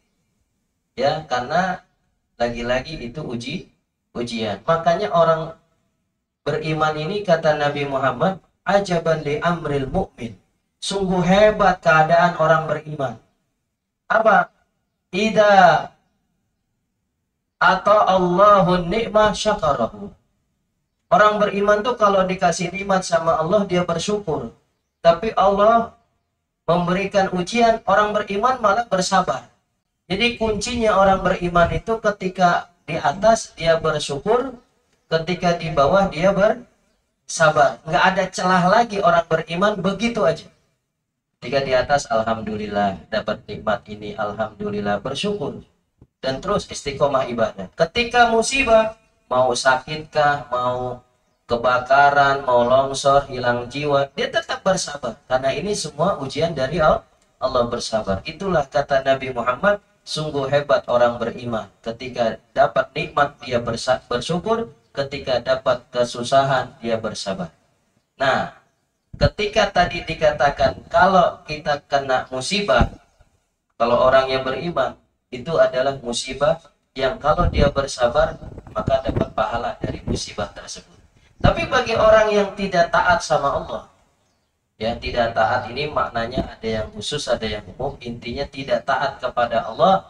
ya, karena lagi-lagi itu ujian. Makanya orang beriman ini, kata Nabi Muhammad, ajaban li amril mu'min, sungguh hebat keadaan orang beriman. Apa? Idza atau Allahun ni'mah syakarahu. Orang beriman tuh kalau dikasih nikmat sama Allah, dia bersyukur. tapi Allah memberikan ujian, orang beriman malah bersabar. Jadi kuncinya orang beriman itu ketika di atas dia bersyukur, ketika di bawah dia bersabar. Nggak ada celah lagi orang beriman begitu aja. Ketika di atas, alhamdulillah dapat nikmat ini, alhamdulillah bersyukur. Dan terus istiqomah ibadah. Ketika musibah, mau sakitkah, mau kebakaran, mau longsor, hilang jiwa, dia tetap bersabar. Karena ini semua ujian dari Allah, bersabar. Itulah kata Nabi Muhammad, sungguh hebat orang beriman. Ketika dapat nikmat, dia bersyukur. Ketika dapat kesusahan, dia bersabar. Nah, ketika tadi dikatakan kalau kita kena musibah, kalau orang yang beriman, itu adalah musibah yang kalau dia bersabar, maka dapat pahala dari musibah tersebut. Tapi bagi orang yang tidak taat sama Allah, ya tidak taat ini maknanya ada yang khusus, ada yang umum. Intinya tidak taat kepada Allah,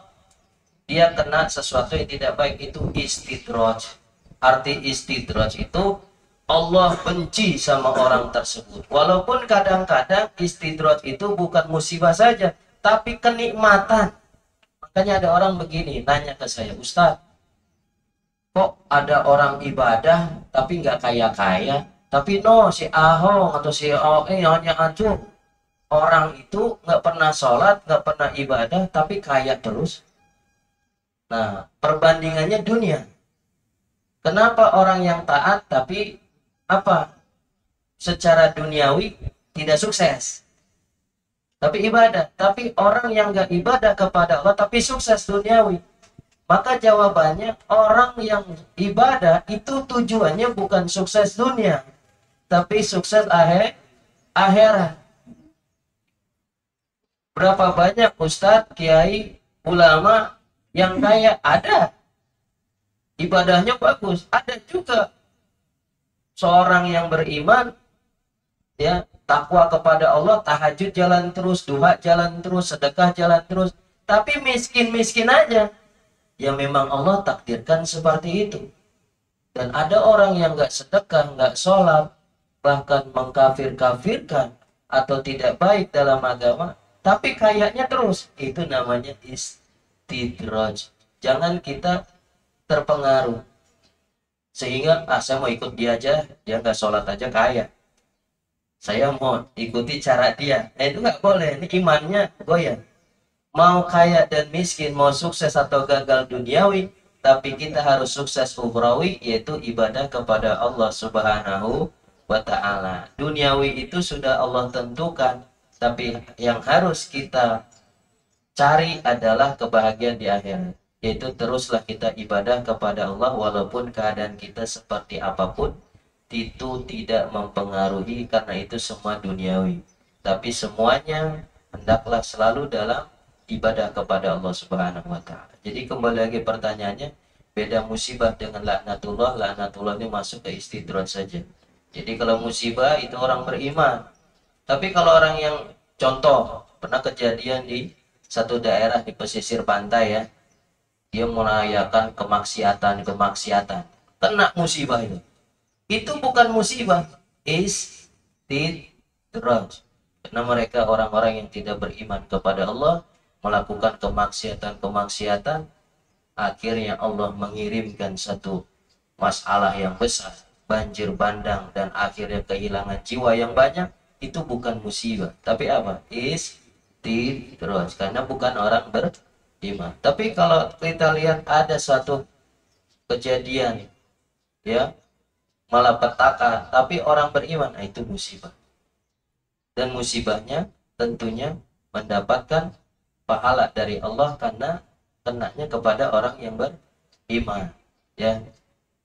dia kena sesuatu yang tidak baik, itu istidraj. Arti istidraj itu Allah benci sama orang tersebut. Walaupun kadang-kadang istidraj itu bukan musibah saja, tapi kenikmatan. Makanya ada orang begini, nanya ke saya, Ustaz, kok ada orang ibadah tapi nggak kaya-kaya? Tapi no, si Ahong atau si hanya hancur. Orang itu nggak pernah sholat, nggak pernah ibadah, tapi kaya terus. Nah, perbandingannya dunia. Kenapa orang yang taat tapi apa? Secara duniawi tidak sukses. Tapi ibadah. Tapi orang yang nggak ibadah kepada Allah tapi sukses duniawi. Maka jawabannya, orang yang ibadah itu tujuannya bukan sukses dunia, tapi sukses akhirat. Berapa banyak ustadz, kiai, ulama yang kaya? Ada. Ibadahnya bagus. Ada juga seorang yang beriman, ya, takwa kepada Allah, tahajud jalan terus, duha jalan terus, sedekah jalan terus, tapi miskin-miskin aja. Ya memang Allah takdirkan seperti itu. Dan ada orang yang nggak sedekah, nggak sholat, bahkan mengkafir-kafirkan atau tidak baik dalam agama, tapi kayaknya terus. Itu namanya istidraj. Jangan kita terpengaruh sehingga saya mau ikut dia aja, dia nggak sholat aja kaya, saya mau ikuti cara dia. Itu nggak boleh. Ini imannya goyah. Mau kaya dan miskin, mau sukses atau gagal duniawi, tapi kita harus sukses ukhrawi, yaitu ibadah kepada Allah Subhanahu wa Ta'ala. Duniawi itu sudah Allah tentukan, tapi yang harus kita cari adalah kebahagiaan di akhirat, yaitu teruslah kita ibadah kepada Allah walaupun keadaan kita seperti apapun. Itu tidak mempengaruhi, karena itu semua duniawi, tapi semuanya hendaklah selalu dalam ibadah kepada Allah Subhanahu wa Ta'ala. Jadi kembali lagi pertanyaannya, beda musibah dengan laknatullah. Laknatullah ini masuk ke istidraj saja. Jadi kalau musibah itu orang beriman. Tapi kalau orang yang, contoh, pernah kejadian di satu daerah di pesisir pantai ya, dia merayakan kemaksiatan, kena musibah itu. Itu bukan musibah, istidraj. Karena mereka orang-orang yang tidak beriman kepada Allah, melakukan kemaksiatan, akhirnya Allah mengirimkan satu masalah yang besar, banjir bandang, dan akhirnya kehilangan jiwa yang banyak. Itu bukan musibah, tapi apa? Istidraj, karena bukan orang beriman. Tapi kalau kita lihat ada suatu kejadian, ya, malapetaka, tapi orang beriman, nah itu musibah. Dan musibahnya tentunya mendapatkan pahala dari Allah karena kenanya kepada orang yang beriman. Ya,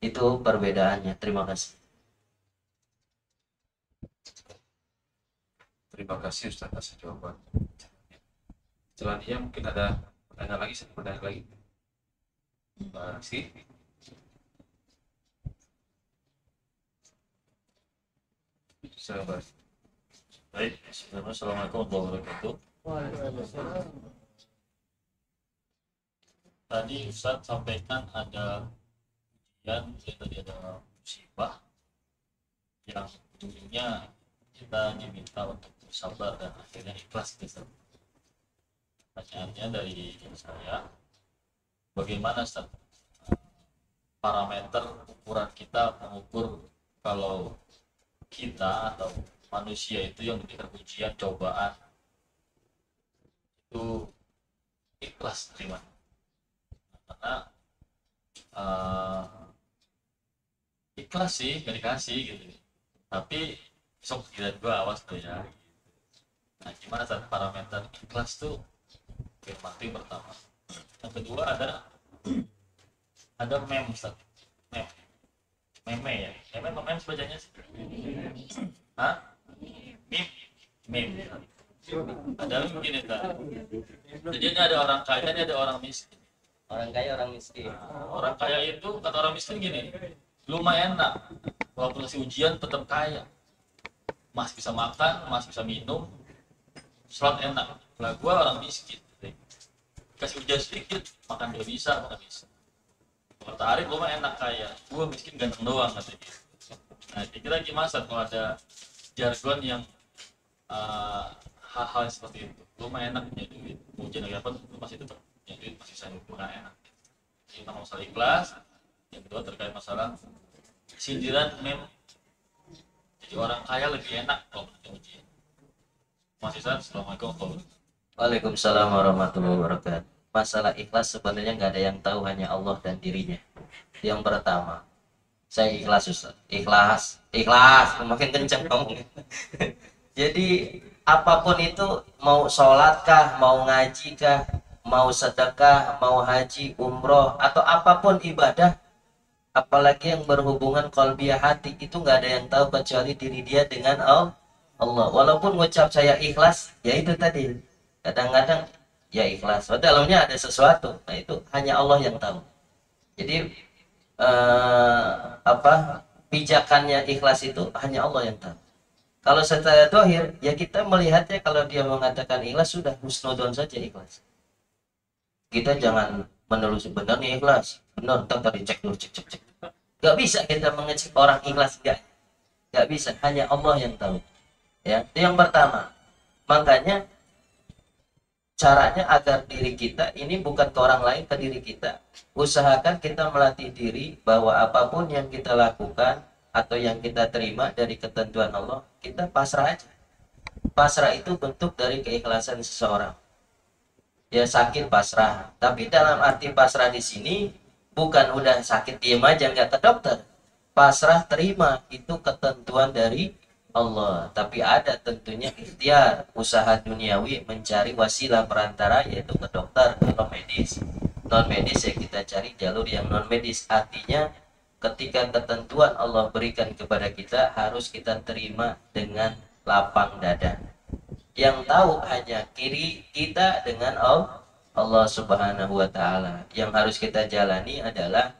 itu perbedaannya. Terima kasih. Terima kasih Ustaz atas jawaban. Selanjutnya mungkin ada pertanyaan lagi, satu pertanyaan lagi. Masih. Sahabat. Baik, Assalamualaikum warahmatullahi wabarakatuh. Tadi Ustaz sampaikan ada ujian, tadi ada musibah yang ujungnya kita diminta untuk sabar dan akhirnya ikhlas gitu. Pertanyaannya dari saya, bagaimana Ustaz, parameter ukuran kita mengukur kalau kita atau manusia itu yang diberikan ujian cobaan itu ikhlas terima? Karena ikhlas sih gak dikasih gitu, tapi besok kita juga awas tuh ya. Nah, gimana Ustaz parameter ikhlas tuh? Yang pertama. Yang kedua ada meme Ustaz. Meme ya. Meme sebacanya sih. Hah? Meme. Ada meme begini kan. Jadi ini ada orang kaya, ini ada orang miskin. Orang kaya, orang miskin. Orang kaya itu kata orang miskin gini, lumayan enak. Walaupun kasih ujian tetap kaya. Masih bisa makan, masih bisa minum, sholat enak. Lah gua orang miskin. Kasih ujian sedikit, makan gak bisa, makan bisa. Kata Arif, gue mah enak kaya, gue miskin ganteng doang katanya. Nah, kira-kira gimana Ustaz kalau ada jargon yang hal-hal seperti itu? Gue mah enak punya duit, ujian lagi apa, gue masih tetap punya duit, masih bisa makan enak. Jadi tentang masalah ikhlas, yang kedua terkait masalah sindiran jadi orang kaya lebih enak kalau punya ujian. Masih Ustaz, Assalamualaikum warahmatullahi wabarakatuh. Waalaikumsalam warahmatullahi wabarakatuh. Masalah ikhlas sebenarnya nggak ada yang tahu, hanya Allah dan dirinya. Yang pertama, saya ikhlas Ustaz. Ikhlas, makin kencang ngomongnya. Jadi apapun itu, mau sholat kah, mau ngaji kah, mau sedekah, mau haji, umroh, atau apapun ibadah, apalagi yang berhubungan qalbiyah hati, itu nggak ada yang tahu kecuali diri dia dengan Allah. Walaupun ngucap saya ikhlas, ya itu tadi. Kadang-kadang ya ikhlas, dalamnya ada sesuatu. Nah itu hanya Allah yang tahu. Jadi pijakannya ikhlas itu hanya Allah yang tahu. Kalau secara dohir, ya kita melihatnya kalau dia mengatakan ikhlas, sudah husnudon saja ikhlas. Kita jangan menelusuri benar nih ikhlas, benar, tadi cek dulu, cek. Gak bisa kita mengecek orang ikhlas, gak bisa, hanya Allah yang tahu. Ya, itu yang pertama. Makanya caranya agar diri kita ini bukan ke orang lain, ke diri kita. Usahakan kita melatih diri bahwa apapun yang kita lakukan atau yang kita terima dari ketentuan Allah, kita pasrah aja. Pasrah itu bentuk dari keikhlasan seseorang. Ya sakit pasrah, tapi dalam arti pasrah di sini bukan udah sakit diem aja nggak ke dokter. Pasrah terima itu ketentuan dari Allah, tapi ada tentunya ikhtiar, usaha duniawi mencari wasilah perantara, yaitu ke dokter, ke medis. Non medis ya kita cari jalur yang non medis. Artinya ketika ketentuan Allah berikan kepada kita, harus kita terima dengan lapang dada. Yang tahu hanya kiri kita dengan Allah Subhanahu wa Ta'ala. Yang harus kita jalani adalah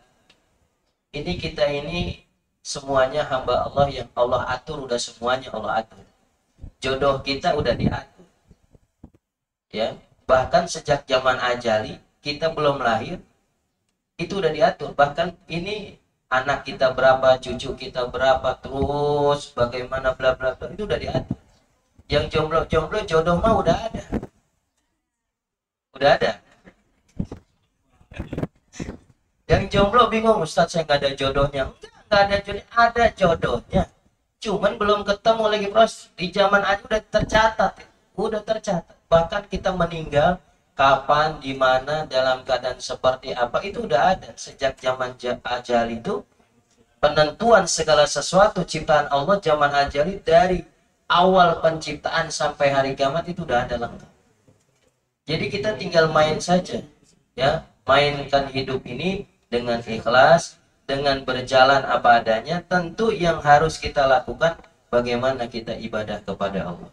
kita ini semuanya hamba Allah yang Allah atur, udah semuanya Allah atur. Jodoh kita udah diatur. Ya, bahkan sejak zaman ajali, kita belum lahir, itu udah diatur. Bahkan ini anak kita berapa, cucu kita berapa, terus bagaimana bla bla bla, itu udah diatur. Yang jomblo jodoh mah udah ada. Udah ada. Yang jomblo bingung, Ustaz saya nggak ada jodohnya. Nggak ada jodohnya, ada jodohnya. Cuman belum ketemu lagi, proses. Di zaman aja udah tercatat. Bahkan kita meninggal kapan, di mana, dalam keadaan seperti apa, itu udah ada. Sejak zaman ajal itu, penentuan segala sesuatu ciptaan Allah zaman ajali, dari awal penciptaan sampai hari kiamat itu udah ada lengkap. Jadi kita tinggal main saja, ya, mainkan hidup ini dengan ikhlas, dengan berjalan apa adanya. Tentu yang harus kita lakukan, bagaimana kita ibadah kepada Allah.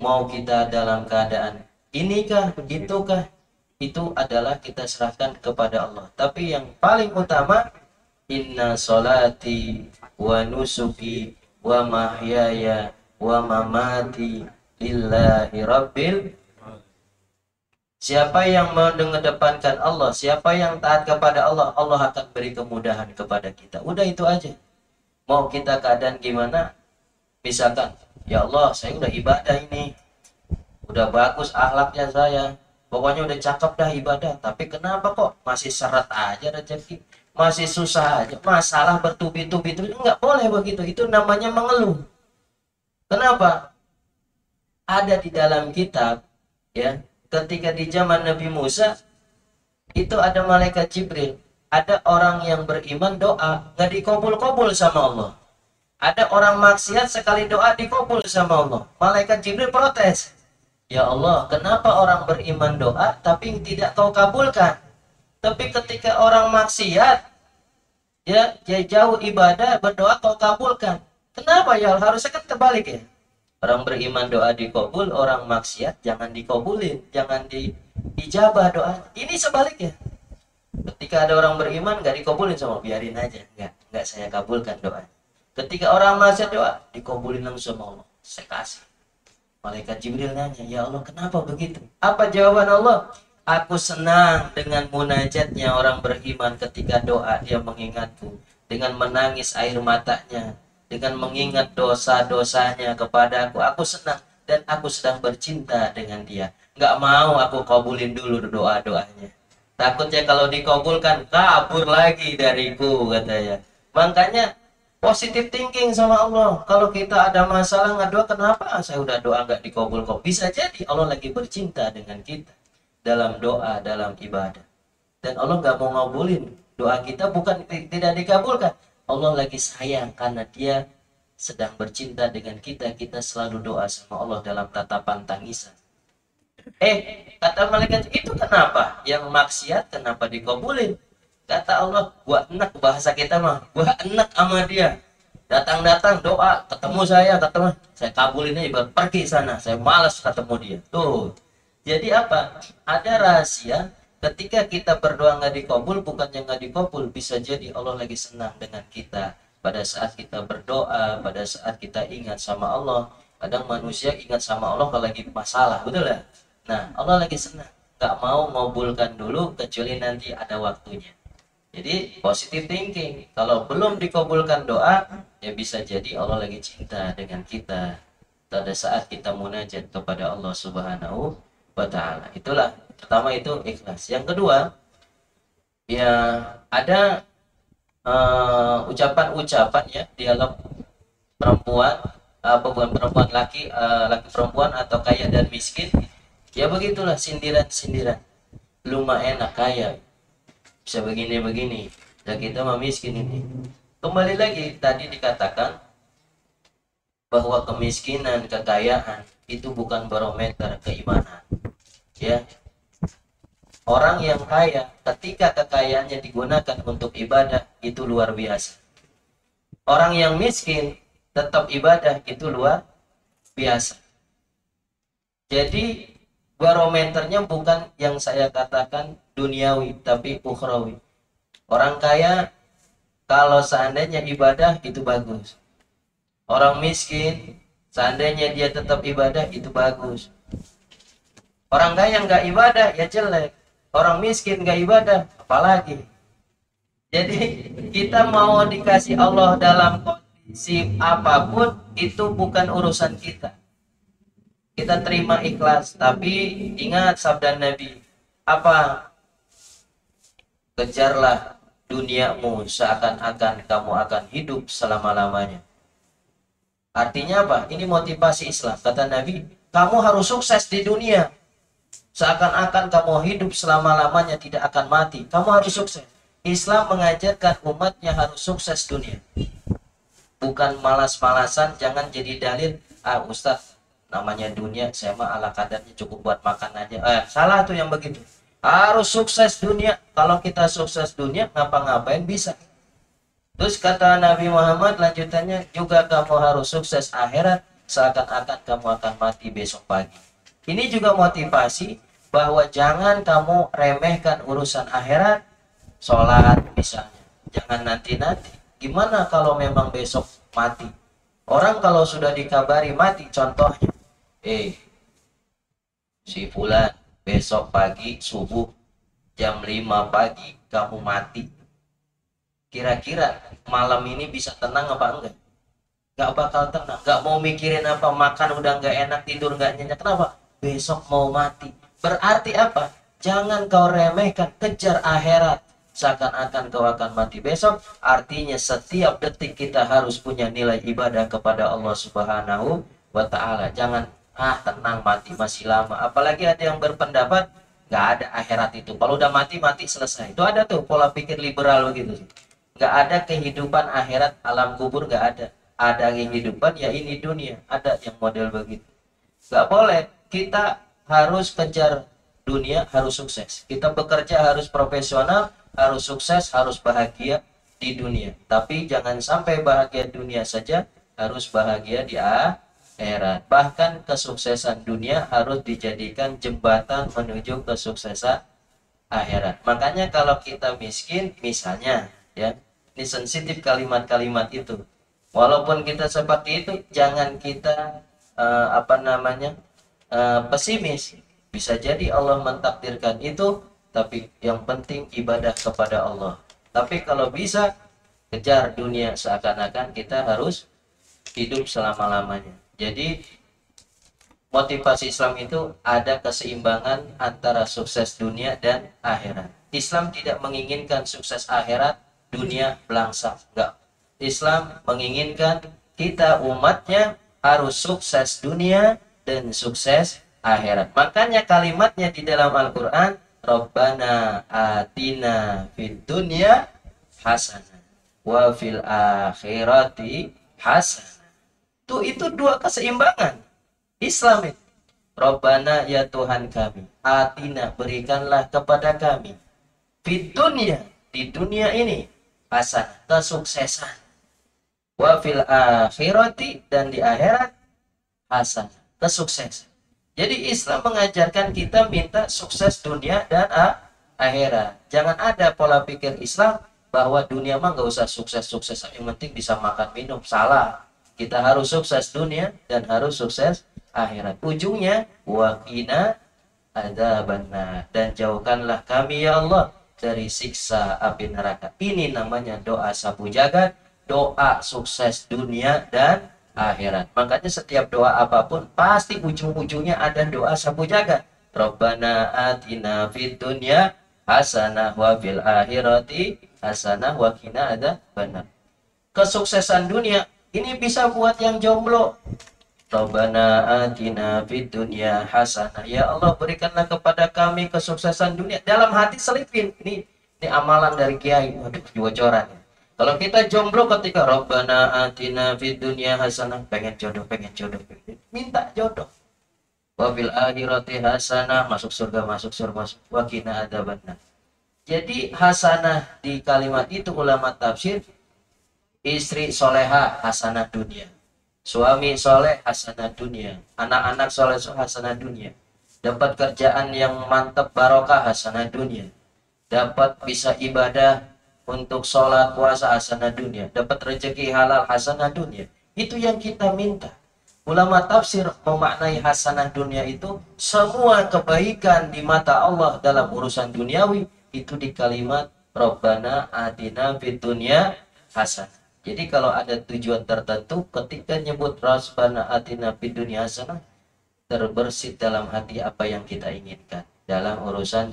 Mau kita dalam keadaan inikah, itukah, itu adalah kita serahkan kepada Allah. Tapi yang paling utama, inna sholati wa nusuki wa mahyaya wa mamati lillahi rabbil. Siapa yang mengedepankan Allah, siapa yang taat kepada Allah, Allah akan beri kemudahan kepada kita. Udah itu aja. Mau kita keadaan gimana, Misalkan, ya Allah, saya udah ibadah ini, udah bagus akhlaknya saya, pokoknya udah cakep dah ibadah, tapi kenapa kok masih seret aja rezeki, masih susah aja, masalah bertubi-tubi terus? Enggak boleh begitu, itu namanya mengeluh. Kenapa? Ada di dalam kitab, ya, ketika di zaman Nabi Musa itu ada malaikat Jibril, ada orang yang beriman doa nggak dikabul-kabul sama Allah, ada orang maksiat sekali doa dikabul sama Allah. Malaikat Jibril protes, ya Allah, kenapa orang beriman doa tapi tidak kau kabulkan, tapi ketika orang maksiat ya jauh ibadah berdoa kau kabulkan? Kenapa ya? Harusnya kan terbalik ya. Orang beriman doa dikabul, orang maksiat jangan dikabulin, jangan diijabah doa. Ini sebaliknya. Ketika ada orang beriman nggak dikabulin sama, biarin aja, nggak saya kabulkan doa. Ketika orang maksiat doa dikabulin langsung sama Allah, saya kasih. Malaikat Jibril nanya, ya Allah, kenapa begitu? Apa jawaban Allah? Aku senang dengan munajatnya orang beriman ketika doa dia mengingatku, dengan menangis air matanya, dengan mengingat dosa-dosanya kepada aku senang dan aku sedang bercinta dengan dia. Nggak mau aku kabulin dulu doa-doanya. Takutnya kalau dikabulkan kabur lagi dariku, katanya. Makanya positive thinking sama Allah. Kalau kita ada masalah nggak doa, kenapa saya udah doa nggak dikabul kok? Bisa jadi Allah lagi bercinta dengan kita dalam doa, dalam ibadah. Dan Allah nggak mau ngabulin doa kita, bukan tidak dikabulkan. Allah lagi sayang karena dia sedang bercinta dengan kita. Kita selalu doa sama Allah dalam tatapan tangisan. Kata malaikat, itu kenapa? Yang maksiat kenapa dikabulin? Kata Allah, gua enak, bahasa kita mah, gua enak sama dia. Datang-datang doa, ketemu saya kabulin aja, baru pergi sana. Saya malas ketemu dia. Tuh. Jadi apa? Ada rahasia. Ketika kita berdoa nggak dikabul, bukannya nggak dikabul, bisa jadi Allah lagi senang dengan kita. Pada saat kita berdoa, pada saat kita ingat sama Allah. Kadang manusia ingat sama Allah kalau lagi masalah, betul ya? Nah, Allah lagi senang, nggak mau ngabulkan dulu kecuali nanti ada waktunya. Jadi positive thinking. Kalau belum dikabulkan doa, ya bisa jadi Allah lagi cinta dengan kita pada saat kita munajat kepada Allah Subhanahu wa Ta'ala. Itulah, pertama itu ikhlas. Yang kedua, ya ada ucapan-ucapan ya, dialog perempuan, bukan perempuan, laki perempuan, atau kaya dan miskin. Ya begitulah, sindiran-sindiran. Lu mah enak kaya, bisa begini-begini, dan kita mah miskin ini. Kembali lagi, tadi dikatakan bahwa kemiskinan, kekayaan itu bukan barometer keimanan. Ya, orang yang kaya ketika kekayaannya digunakan untuk ibadah itu luar biasa. Orang yang miskin tetap ibadah itu luar biasa. Jadi barometernya bukan yang saya katakan duniawi, tapi ukhrawi. Orang kaya kalau seandainya ibadah itu bagus. Orang miskin seandainya dia tetap ibadah itu bagus. Orang kaya nggak ibadah ya jelek. Orang miskin nggak ibadah apalagi. Jadi kita mau dikasih Allah dalam kondisi apapun itu bukan urusan kita. Kita terima ikhlas, tapi ingat sabda Nabi, apa? Kejarlah duniamu seakan-akan kamu akan hidup selama-lamanya. Artinya apa? Ini motivasi Islam. Kata Nabi, kamu harus sukses di dunia. Seakan-akan kamu hidup selama-lamanya, tidak akan mati. Kamu harus sukses. Islam mengajarkan umatnya harus sukses dunia. Bukan malas-malasan, jangan jadi dalil, Ustaz, namanya dunia, saya mah ala kadarnya cukup buat makan aja. Salah tuh yang begitu. Harus sukses dunia. Kalau kita sukses dunia, ngapa-ngapain bisa. Terus kata Nabi Muhammad lanjutannya, juga kamu harus sukses akhirat, seakan-akan kamu akan mati besok pagi. Ini juga motivasi bahwa jangan kamu remehkan urusan akhirat, sholat misalnya. Jangan nanti-nanti. Gimana kalau memang besok mati? Orang kalau sudah dikabari mati, contohnya, si fulan besok pagi subuh jam 5 pagi kamu mati. Kira-kira malam ini bisa tenang apa enggak? nggak bakal tenang, nggak mau mikirin apa, makan udah nggak enak, tidur nggak nyenyak. Kenapa? Besok mau mati. Berarti apa? Jangan kau remehkan, kejar akhirat seakan-akan kau akan mati besok. Artinya setiap detik kita harus punya nilai ibadah kepada Allah Subhanahu wa Ta'ala. Jangan tenang, mati masih lama. Apalagi ada yang berpendapat nggak ada akhirat itu, kalau udah mati selesai. Itu ada tuh pola pikir liberal begitu. Nggak ada kehidupan akhirat, alam kubur nggak ada. Ada kehidupan ya ini dunia, ada yang model begitu. Nggak boleh. Kita harus kejar dunia, harus sukses. Kita bekerja harus profesional, harus sukses, harus bahagia di dunia. Tapi jangan sampai bahagia dunia saja, harus bahagia di akhirat. Bahkan kesuksesan dunia harus dijadikan jembatan menuju kesuksesan akhirat. Makanya kalau kita miskin, misalnya, ya, ini sensitif kalimat-kalimat itu. Walaupun kita seperti itu, jangan kita pesimis. Bisa jadi Allah mentakdirkan itu, tapi yang penting ibadah kepada Allah. Tapi kalau bisa kejar dunia seakan-akan kita harus hidup selama-lamanya. Jadi motivasi Islam itu ada keseimbangan antara sukses dunia dan akhirat. Islam tidak menginginkan sukses akhirat, dunia belangsak. Enggak. Islam menginginkan kita umatnya harus sukses dunia dan sukses akhirat. Makanya kalimatnya di dalam Al-Quran, Rabbana atina fid dunya hasanah wa fil akhirati hasanah. Itu dua keseimbangan Islam itu. Rabbana, ya Tuhan kami, atina, berikanlah kepada kami, fid dunya, di dunia ini, hasanah, kesuksesan, wa fil akhirati, dan di akhirat hasanah, kesuksesan. Jadi Islam mengajarkan kita minta sukses dunia dan akhirat. Jangan ada pola pikir Islam bahwa dunia mah nggak usah sukses-sukses, yang penting bisa makan minum. Salah. Kita harus sukses dunia dan harus sukses akhirat. Ujungnya waqina adzabannar, dan jauhkanlah kami ya Allah dari siksa api neraka. Ini namanya doa sapu jagat, doa sukses dunia dan akhirat. Makanya setiap doa apapun pasti ujung-ujungnya ada doa sapu jagat. Rabbana atina fid dunya hasanah wa fil akhirati hasanah wa qina adzabannar. Kesuksesan dunia ini bisa buat yang jomblo. Rabbana atina fid dunya hasanah. Ya Allah, berikanlah kepada kami kesuksesan dunia. Dalam hati selipin. Ini amalan dari kiai. Waduh, bocoran. Kalau kita jomblo ketika Rabbana atina fid dunya hasanah, pengen jodoh. Minta jodoh. Wa fil akhirati hasanah, masuk surga. Wa qina adzabannar. Jadi hasanah di kalimat itu ulama tafsir, istri soleha hasanah dunia, suami soleh hasanah dunia, anak-anak soleh hasanah dunia, dapat kerjaan yang mantap barokah hasanah dunia, dapat bisa ibadah untuk sholat puasa hasanah dunia, dapat rezeki halal hasanah dunia. Itu yang kita minta. Ulama tafsir memaknai hasanah dunia itu semua kebaikan di mata Allah dalam urusan duniawi itu di kalimat Rabbana atina fid dunya hasanah. Jadi kalau ada tujuan tertentu ketika nyebut Rabbana atina fid dunya hasanah, terbersit dalam hati apa yang kita inginkan dalam urusan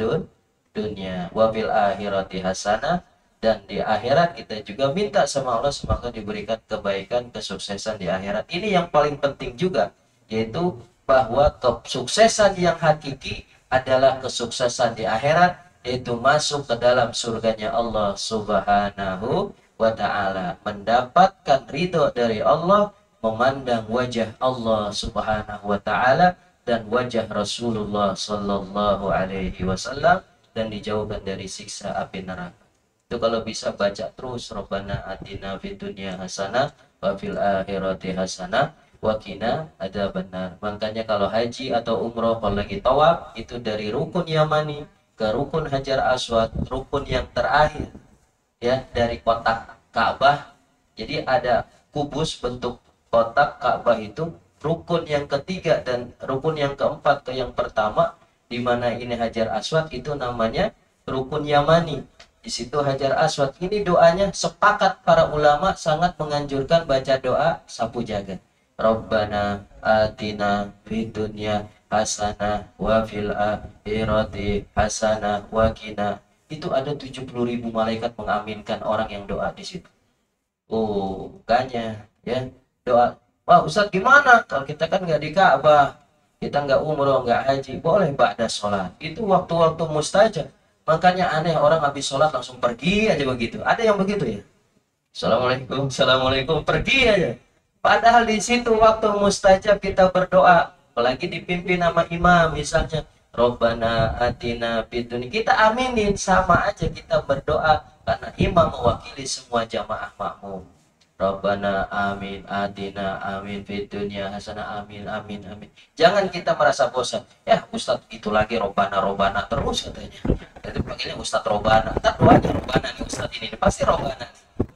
dunia. Wa fil akhirati hasanah, dan di akhirat kita juga minta sama Allah semoga diberikan kebaikan, kesuksesan di akhirat. Ini yang paling penting juga, yaitu bahwa kesuksesan yang hakiki adalah kesuksesan di akhirat, yaitu masuk ke dalam surganya Allah Subhanahu wa Ta'ala, mendapatkan ridho dari Allah, memandang wajah Allah Subhanahu wa Ta'ala dan wajah Rasulullah Sallallahu Alaihi Wasallam, dan dijauhkan dari siksa api neraka. Itu kalau bisa baca terus Rabbana atina fid dunya hasanah wa fil akhirati hasanah wa qina adzabannar. Makanya kalau haji atau umroh, kalau lagi tawaf, itu dari rukun Yamani ke rukun Hajar Aswad, rukun yang terakhir ya dari kotak Ka'bah. Jadi ada kubus bentuk kotak Ka'bah, itu rukun yang ketiga, dan rukun yang keempat ke yang pertama, di mana ini Hajar Aswad, itu namanya rukun Yamani. Di situ Hajar Aswad. Ini doanya sepakat para ulama sangat menganjurkan baca doa sapu jagat. Rabbana atina fid dunya hasanah wa fil akhirati hasanah wa qina. Itu ada 70.000 malaikat mengaminkan orang yang doa di situ. Oh, makanya ya doa. Wah, Ustadz gimana? Kalau kita kan nggak di Ka'bah, kita nggak umroh, nggak haji, boleh ba'da sholat. Itu waktu-waktu mustajab. Makanya aneh orang habis sholat langsung pergi aja begitu. Ada yang begitu ya? Assalamualaikum, assalamualaikum, pergi aja. Padahal di situ waktu mustajab kita berdoa, apalagi dipimpin sama imam misalnya, Robbana atina fid dunya. Kita aminin sama aja kita berdoa karena imam mewakili semua jamaah makmum. Rabbana amin atina amin fid dunya hasanah amin amin amin. Jangan kita merasa bosan. Ya Ustadz itu lagi Robbana Robbana terus katanya. Jadi panggilnya Ustadz Robbana. Ntar doanya Robbana nih Ustadz ini pasti Robbana.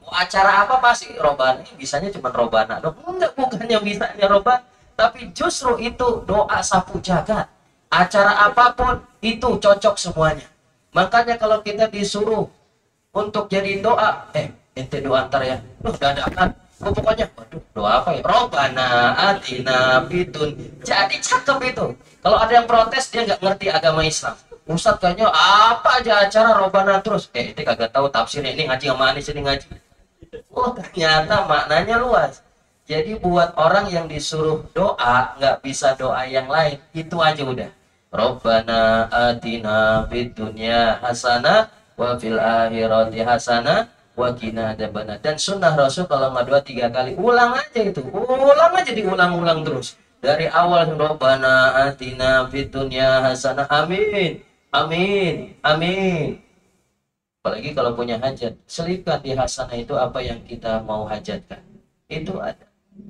Mau acara apa pasti Robbana. Ini bisanya cuma Robbana. Enggak, bukannya bisanya Robbana, tapi justru itu doa sapu jagat. Acara apapun itu cocok semuanya. Makanya kalau kita disuruh untuk jadi doa, ente doa antar ya, dadakan. Pokoknya, waduh, doa apa ya? Robbana atina fidun. Jadi cakep itu. Kalau ada yang protes dia nggak ngerti agama Islam. Ustadz kayaknya apa aja acara Robbana terus. Ente kagak tahu tafsirnya, ini ngaji sama Anis ini ngaji. Oh ternyata maknanya luas. Jadi buat orang yang disuruh doa nggak bisa doa yang lain, itu aja udah. Robbana atina fid dunya hasanah wa fil akhirati hasanah wa qina adzabannar. Dan sunnah Rasul kalau nggak doa 3 kali, ulang aja itu, ulang aja diulang-ulang terus dari awal. Robbana atina fid dunya hasanah, amin amin amin. Apalagi kalau punya hajat, selipkan di hasanah itu apa yang kita mau hajatkan, itu ada.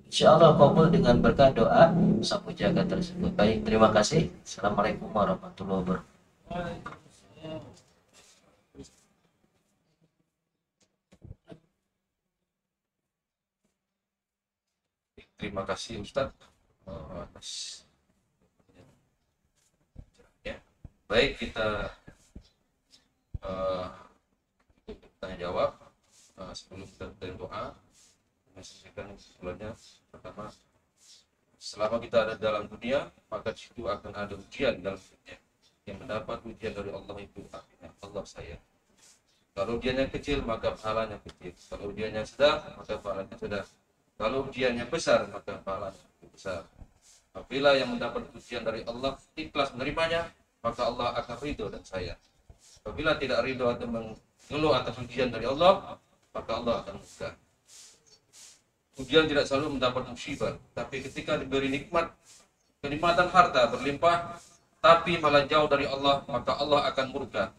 Insya Allah kabul dengan berkah doa sapu jagat tersebut. Baik, terima kasih. Assalamualaikum warahmatullahi wabarakatuh. Terima kasih Ustadz atas ya. Baik, kita tanya jawab. Sebelum kita berdoa, saya sampaikan sebelumnya. Pertama, selama kita ada dalam dunia, maka di situ akan ada ujian dalam dunia. Yang mendapat ujian dari Allah itu artinya Allah sayang. Kalau ujiannya kecil, maka pahalanya kecil. Kalau ujiannya sedang, maka pahalanya sedang. Kalau ujiannya besar, maka pahalanya besar. Apabila yang mendapat ujian dari Allah ikhlas menerimanya, maka Allah akan ridho dan sayang. Apabila tidak ridho atau mengeluh atas ujian dari Allah, maka Allah akan murka. Ujian tidak selalu mendapat musibah, tapi ketika diberi nikmat, kenikmatan harta berlimpah, tapi malah jauh dari Allah, maka Allah akan murka.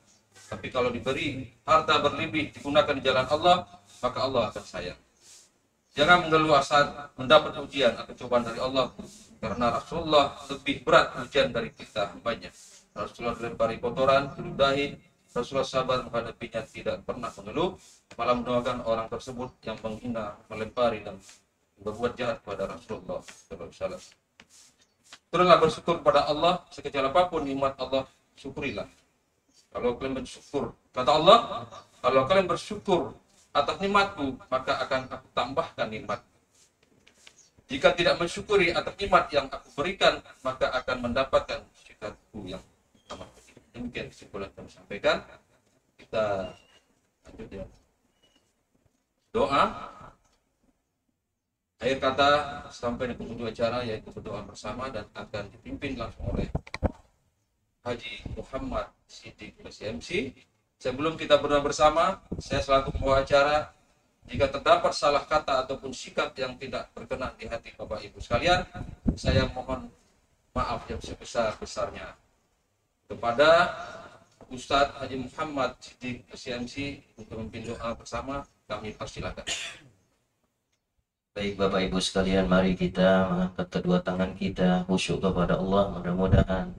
Tapi kalau diberi harta berlebih digunakan di jalan Allah, maka Allah akan sayang. Jangan mengeluh saat mendapat ujian atau cobaan dari Allah, karena Rasulullah lebih berat ujian dari kita hambanya. Rasulullah dilempari kotoran, diludahi, Rasulullah sabar menghadapinya, tidak pernah mengeluh, malah mendoakan orang tersebut yang menghina, melempari dan berbuat jahat kepada Rasulullah SAW. Teruslah bersyukur kepada Allah, sekecil apapun nikmat Allah, syukurilah. Kalau kalian bersyukur, kata Allah, kalau kalian bersyukur atas nikmatku, maka akan aku tambahkan nikmat. Jika tidak mensyukuri atas nikmat yang aku berikan, maka akan mendapatkan sikatku yang amat pedih. Demikian kesimpulan kami sampaikan. Kita lanjut ya. Doa. Akhir kata sampai di penghujung acara, yaitu berdoa bersama dan akan dipimpin langsung oleh Haji Muhammad Siddiq SMC. Sebelum kita berdoa bersama, saya selaku pembawa acara, jika terdapat salah kata ataupun sikap yang tidak berkenan di hati Bapak Ibu sekalian, saya mohon maaf yang sebesar-besarnya. Kepada Ustadz Haji Muhammad Siddiq SMC untuk memimpin doa bersama, kami persilakan. Baik Bapak Ibu sekalian, mari kita mengangkat kedua tangan kita khusyuk kepada Allah. Mudah-mudahan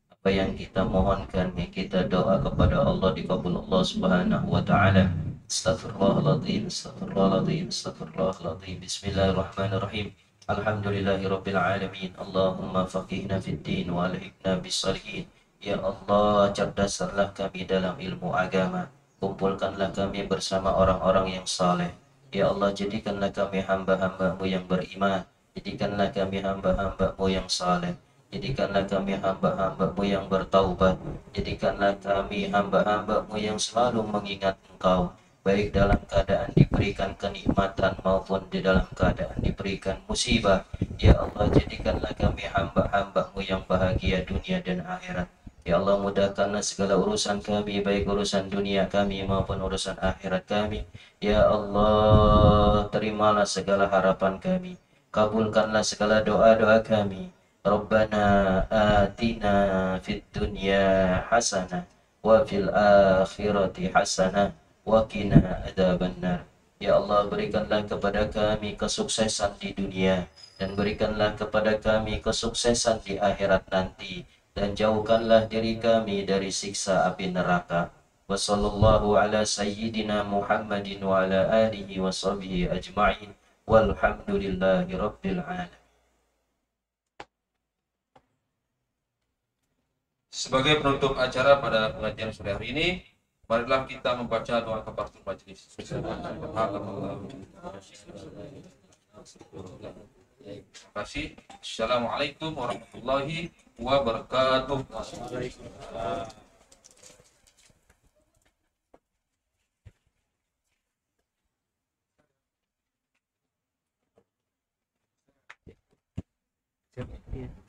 apa yang kita mohonkan, yang kita doa kepada Allah dikabul Allah Subhanahu wa taala. Astaghfirullahaladzim, astaghfirullahaladzim, astaghfirullahaladzim. Bismillahirrahmanirrahim. Alhamdulillahirabbil alamin. Allahumma faqihna fid din wa alhiqna bis salihin. Ya Allah, cerdaskanlah kami dalam ilmu agama kumpulkanlah kami bersama orang-orang yang saleh. Ya Allah, jadikanlah kami hamba-hamba-Mu yang beriman, jadikanlah kami hamba-hamba-Mu yang saleh, jadikanlah kami hamba-hamba-Mu yang bertaubat, jadikanlah kami hamba-hamba-Mu yang selalu mengingat Engkau, baik dalam keadaan diberikan kenikmatan maupun di dalam keadaan diberikan musibah. Ya Allah, jadikanlah kami hamba-hamba-Mu yang bahagia dunia dan akhirat. Ya Allah, mudahkanlah segala urusan kami, baik urusan dunia kami maupun urusan akhirat kami. Ya Allah, terimalah segala harapan kami, kabulkanlah segala doa-doa kami. Rabbana atina fid dunya hasanah wa fil akhirati hasanah wa qina adzabannar. Ya Allah, berikanlah kepada kami kesuksesan di dunia dan berikanlah kepada kami kesuksesan di akhirat nanti, dan jauhkanlah diri kami dari siksa api neraka. Wa sallallahu ala sayyidina Muhammadin wa ala alihi wa sahbihi ajma'in walhamdulillahi rabbil alamin. Sebagai penutup acara pada pengajian sore hari ini, marilah kita membaca doa kafaratul majelis. Terima kasih. Assalamualaikum warahmatullahi wabarakatuh. Siap. Iya.